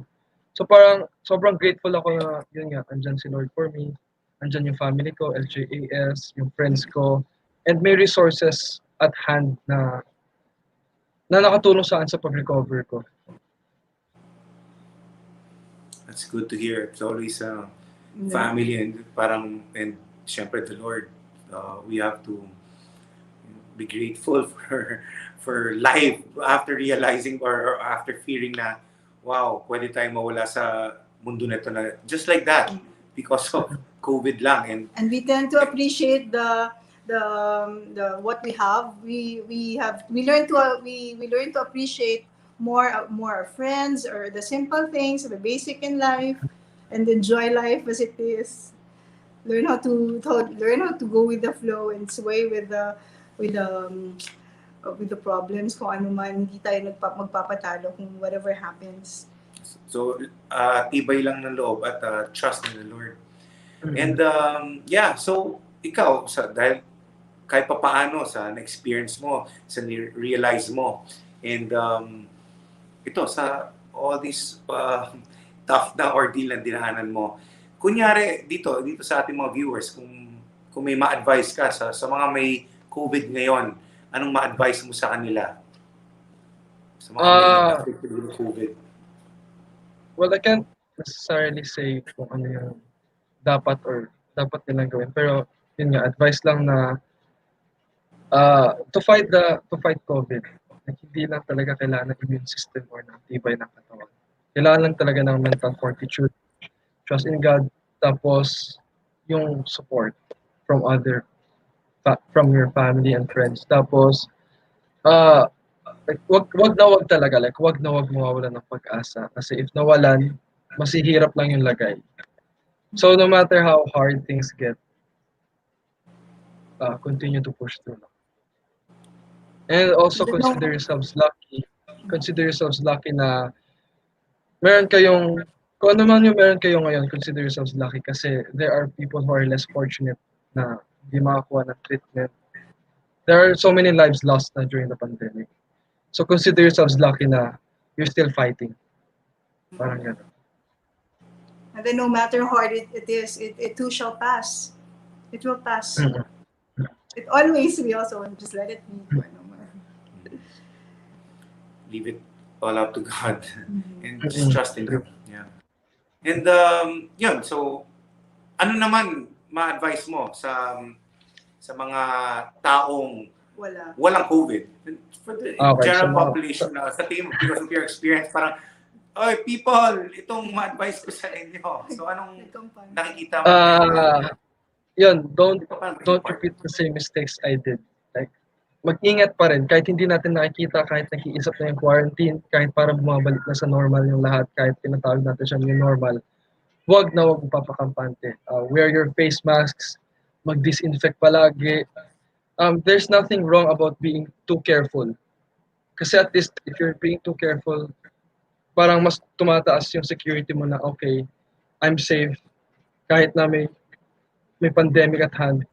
So parang sobrang grateful ako na yun nga, andyan si Lord for me, andyan yung family ko, LJAS, yung friends ko, and may resources at hand na nakatulong sa akin sa pag-recover ko. That's good to hear. It's always family and syempre the Lord. We have to be grateful for life after realizing or after fearing na wow, pwede tayong mawala sa mundo nito na just like that because of COVID lang and we tend to appreciate the what we have. We learn to appreciate more our friends or the simple things, the basic in life, and enjoy life as it is. Learn how to go with the flow and sway with the problems kung ano man, hindi tayo magpapatalo kung whatever happens. So tibay lang ng loob at trust in the Lord. And so ikaw dahil kahit papaano sa na-experience mo, sa realize mo, and ito sa all these tough na ordeal na dinaanan mo. Kunyari dito sa ating mga viewers, kung may ma-advise ka sa mga may COVID ngayon, anong ma-advise mo sa kanila? Sa mga may affected with COVID. Well, I can't necessarily say kung ano yung dapat nilang gawin. Pero yun nga, advice lang na to fight COVID, hindi lang talaga kailangan ng immune system or ng tibay ng katawan. Kailangan lang talaga ng mental fortitude, trust in God, tapos yung support from your family and friends. Tapos wag na wag mawawalan ng pag-asa kasi if nawalan, masihirap lang yung lagay. So no matter how hard things get, continue to push through. And also consider yourselves lucky. Consider yourselves lucky na meron kayong, kung ano man yung meron kayo ngayon, consider yourselves lucky kasi there are people who are less fortunate na hindi makakuha ng treatment. There are so many lives lost na during the pandemic. So consider yourselves lucky na you're still fighting. Parang gano'n. And then no matter how hard it is, it too shall pass. It will pass. Mm-hmm. It always will, so just let it be. Leave it all up to God and just trust in Him. Yeah. And yun, so ano naman ma-advise mo sa mga taong walang COVID? For the general population na sa team, because of your experience, parang, oy, people, itong ma-advise ko sa inyo. So anong nakikita mo? Yun, don't repeat the same mistakes I did. Like, mag-ingat pa rin. Kahit hindi natin nakikita, kahit nakiisap na yung quarantine, kahit parang bumabalik na sa normal yung lahat, kahit tinatawag natin siya yung normal, wag na wag magpapakampante. Wear your face masks, mag-disinfect palagi. There's nothing wrong about being too careful. Kasi at least, if you're being too careful, parang mas tumataas yung security mo na, okay, I'm safe, kahit na may pandemic at hand.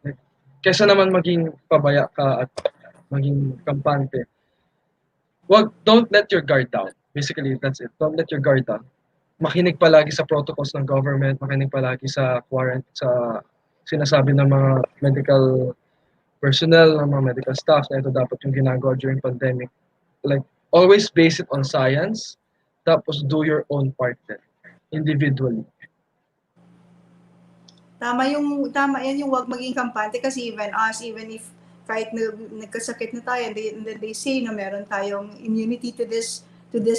Kesa naman maging pabaya ka at maging kampante. Don't let your guard down. Basically, that's it. Don't let your guard down. Makinig palagi sa protocols ng government, makinig palagi sa sa sinasabi ng mga medical personnel, ng mga medical staff na ito dapat yung ginagawa during pandemic. Like, always base it on science, tapos do your own part then, individually. Tama yan yung wag maging kampante kasi even us, even if kahit nagkasakit na tayo and then they say na meron tayong immunity to this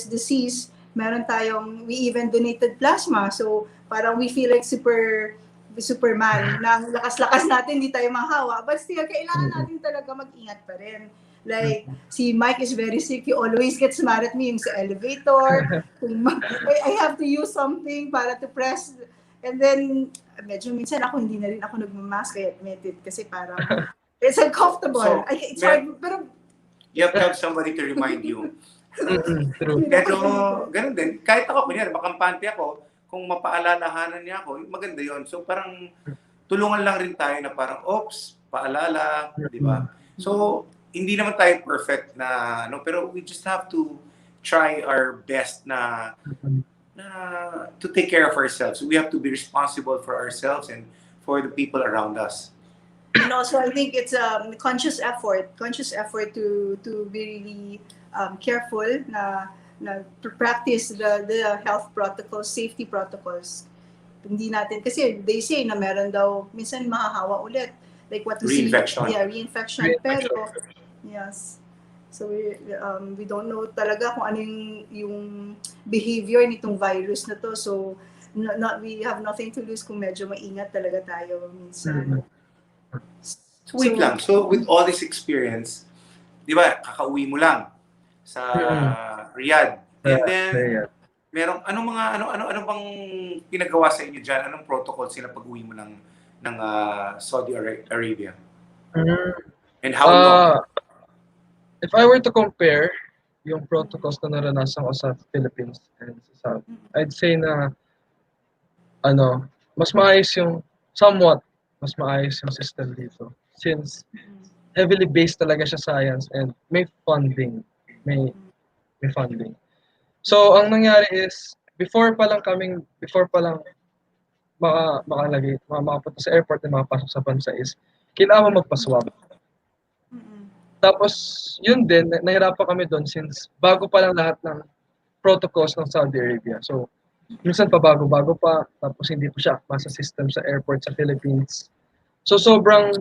disease, meron tayong, we even donated plasma. So parang we feel like Superman na ang lakas-lakas natin, hindi tayo mahawa. But still, kailangan natin talaga mag-ingat pa rin. Like, si Mike is very sick. He always gets mad at me yung sa elevator. I have to use something para to press. And then, medyo minsan ako, hindi na rin ako nagmamask, I admit it. Kasi parang, it's uncomfortable. So, it's hard, pero... You have to have somebody to remind you. Pero, ganun din. Kahit ako, kunyari, makampante ako, kung mapaalalahanan niya ako, maganda yon. So, parang, tulungan lang rin tayo na parang, oops, paalala, di ba? So, hindi naman tayo perfect na, pero we just have to try our best na to take care of ourselves. We have to be responsible for ourselves and for the people around us. And also, I think it's a conscious effort to be really careful na to practice the health protocols, safety protocols. Hindi natin, kasi they say na meron daw, minsan mahahawa ulit. Like what we reinfection. See. Yeah, reinfection. Pero, yes. So we don't know talaga kung ano yung behavior nitong virus na to. So we have nothing to lose kung medyo maingat talaga tayo minsan. So wait lang. So with all this experience, di ba, kakauwi mo lang sa Riyadh. And then merong ano bang pinagawa sa inyo diyan? Anong protocol sila pag-uwi mo ng Saudi Arabia? And how long? If I were to compare yung protocols na naranasan ko sa Philippines and sa Saudi, I'd say na mas maayos yung system dito since heavily based talaga siya science and may funding. So ang nangyari is before pa lang makapunta sa airport na makapasok sa bansa is kailangan mo magpa-swab. Tapos, yun din, nahirapan kami doon since bago pa lang lahat ng protocols ng Saudi Arabia. So, minsan pa bago-bago pa, tapos hindi pa siya masa system sa airport sa Philippines. So, sobrang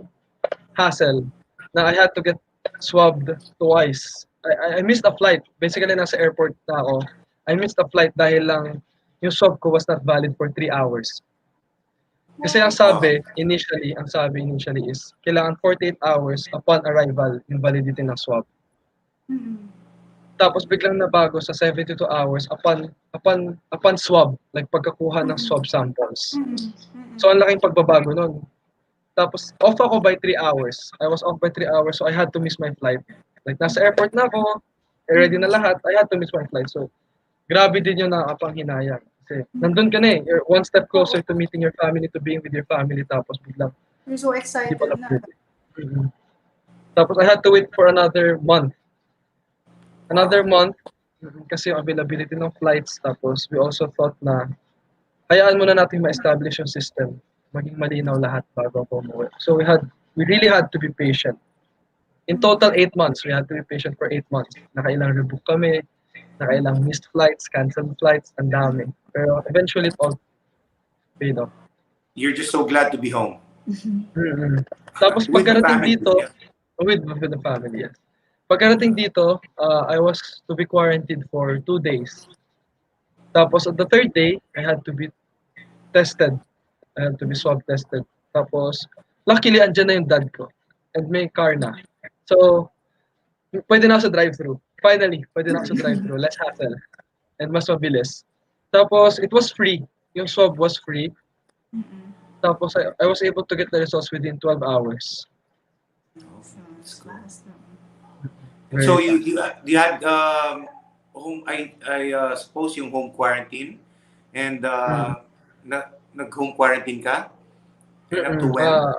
hassle na I had to get swabbed twice. I missed a flight. Basically, nasa airport na ako. I missed a flight dahil lang yung swab ko was not valid for 3 hours. Kasi ang sabi initially is kailangan 48 hours upon arrival yung validity ng swab. Tapos biglang nabago sa 72 hours upon swab, like pagkakuha ng swab samples. So ang laking pagbabago nun. Tapos off ako by 3 hours. I was off by 3 hours so I had to miss my flight. Like nasa airport na ako, ready na lahat, I had to miss my flight. So grabe din yung nakakapanghinayang. Kasi nandun ka na eh. You're one step closer to meeting your family, to being with your family. Tapos biglang you're so excited na. Tapos I had to wait for another month. Kasi yung availability ng flights. Tapos we also thought na hayaan muna natin ma-establish yung system. Maging malinaw lahat bago ako umuwi. So we really had to be patient. In total, 8 months. We had to be patient for 8 months. Nakailang rebook kami. Nakailang missed flights, canceled flights, ang dami. Pero eventually, it all paid off. You're just so glad to be home. Tapos pagkarating dito, with the family, yes. Pagkarating dito, I was to be quarantined for 2 days. Tapos on the 3rd day, I had to be tested. I had to be swab tested. Tapos, luckily, andyan na yung dad ko. And may car na. So, pwede na ako sa drive-thru. Finally, pwede na ako sa drive-thru. Less hassle. And mas mabilis. Tapos, it was free. yung swab was free. Mm-mm. Tapos I was able to get the results within 12 hours. It's fast, no? And so you had home I suppose yung home quarantine and nag-home quarantine ka? And up to when?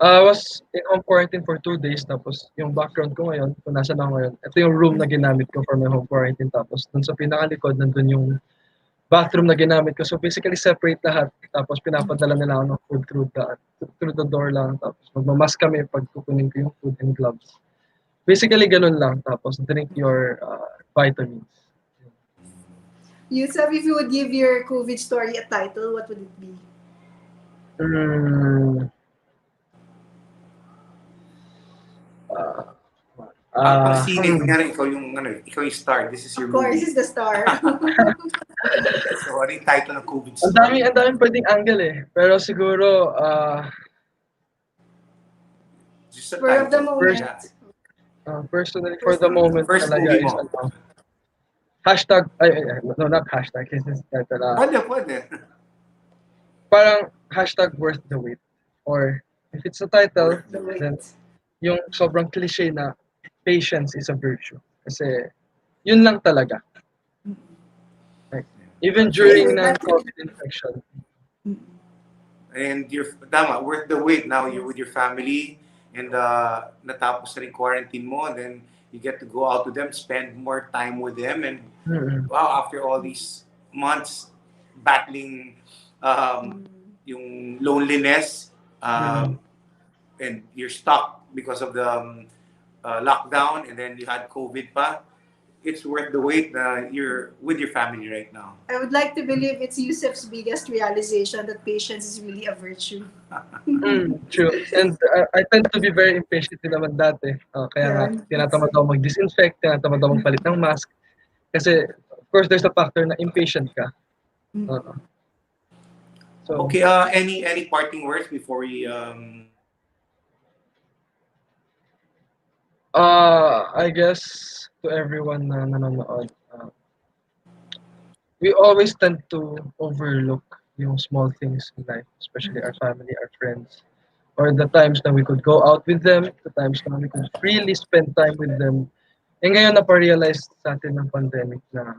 I was in home quarantine for 2 days. Tapos yung background ko ngayon, kung nasa na ako ngayon, ito yung room na ginamit ko for my home quarantine. Tapos dun sa pinakalikod, nandun yung bathroom na ginamit ko. So basically separate lahat. Tapos pinapadala nila ako ng food through the door lang. Tapos magmamask kami pag kukunin ko yung food and gloves. Basically ganun lang. Tapos drink your vitamins. Yousef, if you would give your COVID story a title, what would it be? Pag sine, kunyari ikaw yung star. This is your Of course, movie. this is the star. So, ano yung title ng COVID Ang story? daming pwedeng angle eh. Pero siguro, Just a Spur of the title. moment. personally, for the moment, First talaga movie is mo. hashtag, no, not hashtag, this is title. Pwede. Parang hashtag worth the wait. Or if it's a title, then yung sobrang cliche na patience is a virtue. Kasi yun lang talaga. Like, even during COVID infection. And tama, worth the wait. Now you're with your family and natapos na rin quarantine mo, and then you get to go out with them, spend more time with them, and wow, after all these months battling yung loneliness, and you're stuck because of the lockdown, and then you had COVID pa, it's worth the wait na you're with your family right now. I would like to believe it's Yousef's biggest realization that patience is really a virtue. True. And I tend to be very impatient din naman dati. Kaya nga, tinatamad ako mag-disinfect, tinatamad ako magpalit ng mask. Kasi, of course, there's a factor na impatient ka. So, okay, any parting words before we I guess to everyone na nanonood, we always tend to overlook yung small things in life, especially our family, our friends, or the times na we could go out with them, the times na we could freely spend time with them. Eh ngayon na pa-realize sa atin ng pandemic na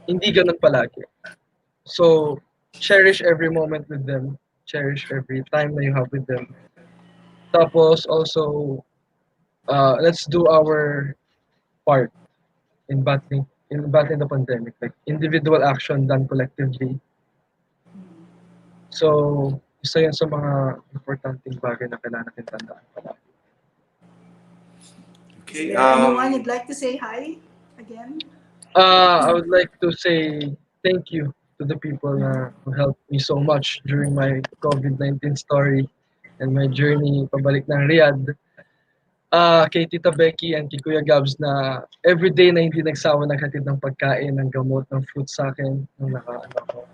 hindi ganun palagi. So, cherish every moment with them, cherish every time na you have with them. Tapos also, let's do our part in battling the pandemic, like individual action done collectively. So, isa yan sa mga importanteng bagay na kailangan natin tandaan pala. Okay. Anyone you'd like to say hi again? I would like to say thank you to the people who helped me so much during my COVID-19 story and my journey pabalik ng Riyadh. Kay Tita Becky and kay Kuya Gabs na everyday na hindi nagsawa naghatid ng pagkain, ng gamot, ng fruit sa akin nung nakaano ko.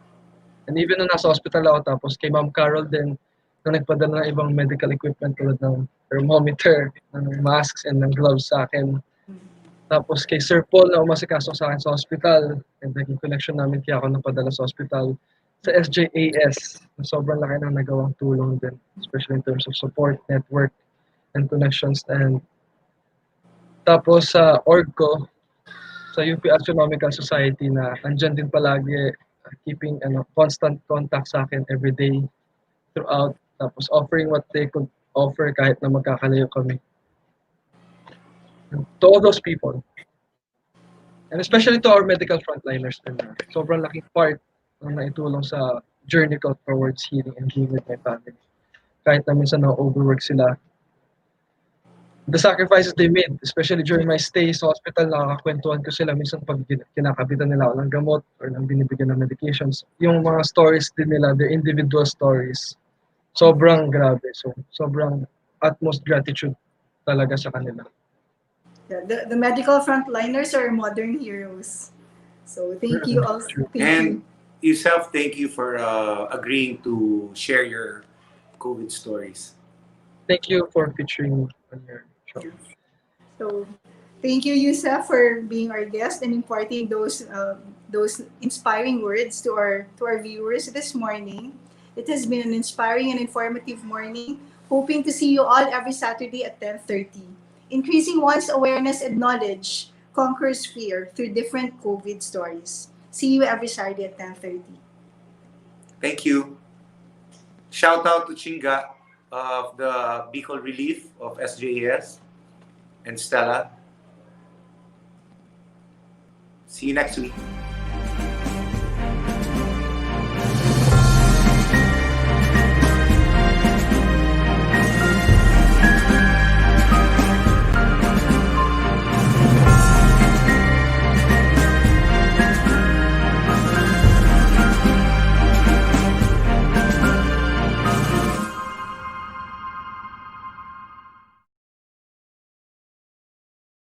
And even nung nasa hospital ako, tapos kay Ma'am Carol din na nagpadala ng ibang medical equipment tulad ng thermometer, ng masks, and ng gloves sa akin. Tapos kay Sir Paul na umasikaso sa akin sa hospital, and naging connection namin kaya ako napadala sa hospital. Sa SJAS, na sobrang laki ng nagawang tulong din, especially in terms of support, network, and connections. And tapos sa org ko, sa UP Astronomical Society na andyan din palagi, keeping constant contact sa akin every day throughout, tapos offering what they could offer kahit na magkakalayo kami. To all those people, and especially to our medical frontliners, sobrang laking part ng naitulong sa journey ko towards healing and being with my family. Kahit na minsan na-overwork sila, the sacrifices they made, especially during my stay sa hospital, nakakakwentuhan ko sila minsan pag kinakabitan nila ako ng gamot or nang binibigyan ng medications. Yung mga stories din nila, their individual stories, sobrang grabe. So, sobrang utmost gratitude talaga sa kanila. Yeah, the medical frontliners are modern heroes. So thank you also. And Yousef, thank you for agreeing to share your COVID stories. Thank you for featuring me on your show. So Thank you, Yousef, for being our guest and imparting those inspiring words to our viewers this morning. It has been an inspiring and informative morning. Hoping to see you all every Saturday at 10:30. Increasing one's awareness and knowledge conquers fear through different COVID stories. See you every Saturday at 10:30. Thank you. Shout out to Chinga of the Bicol Relief of SJAS and Stella. See you next week.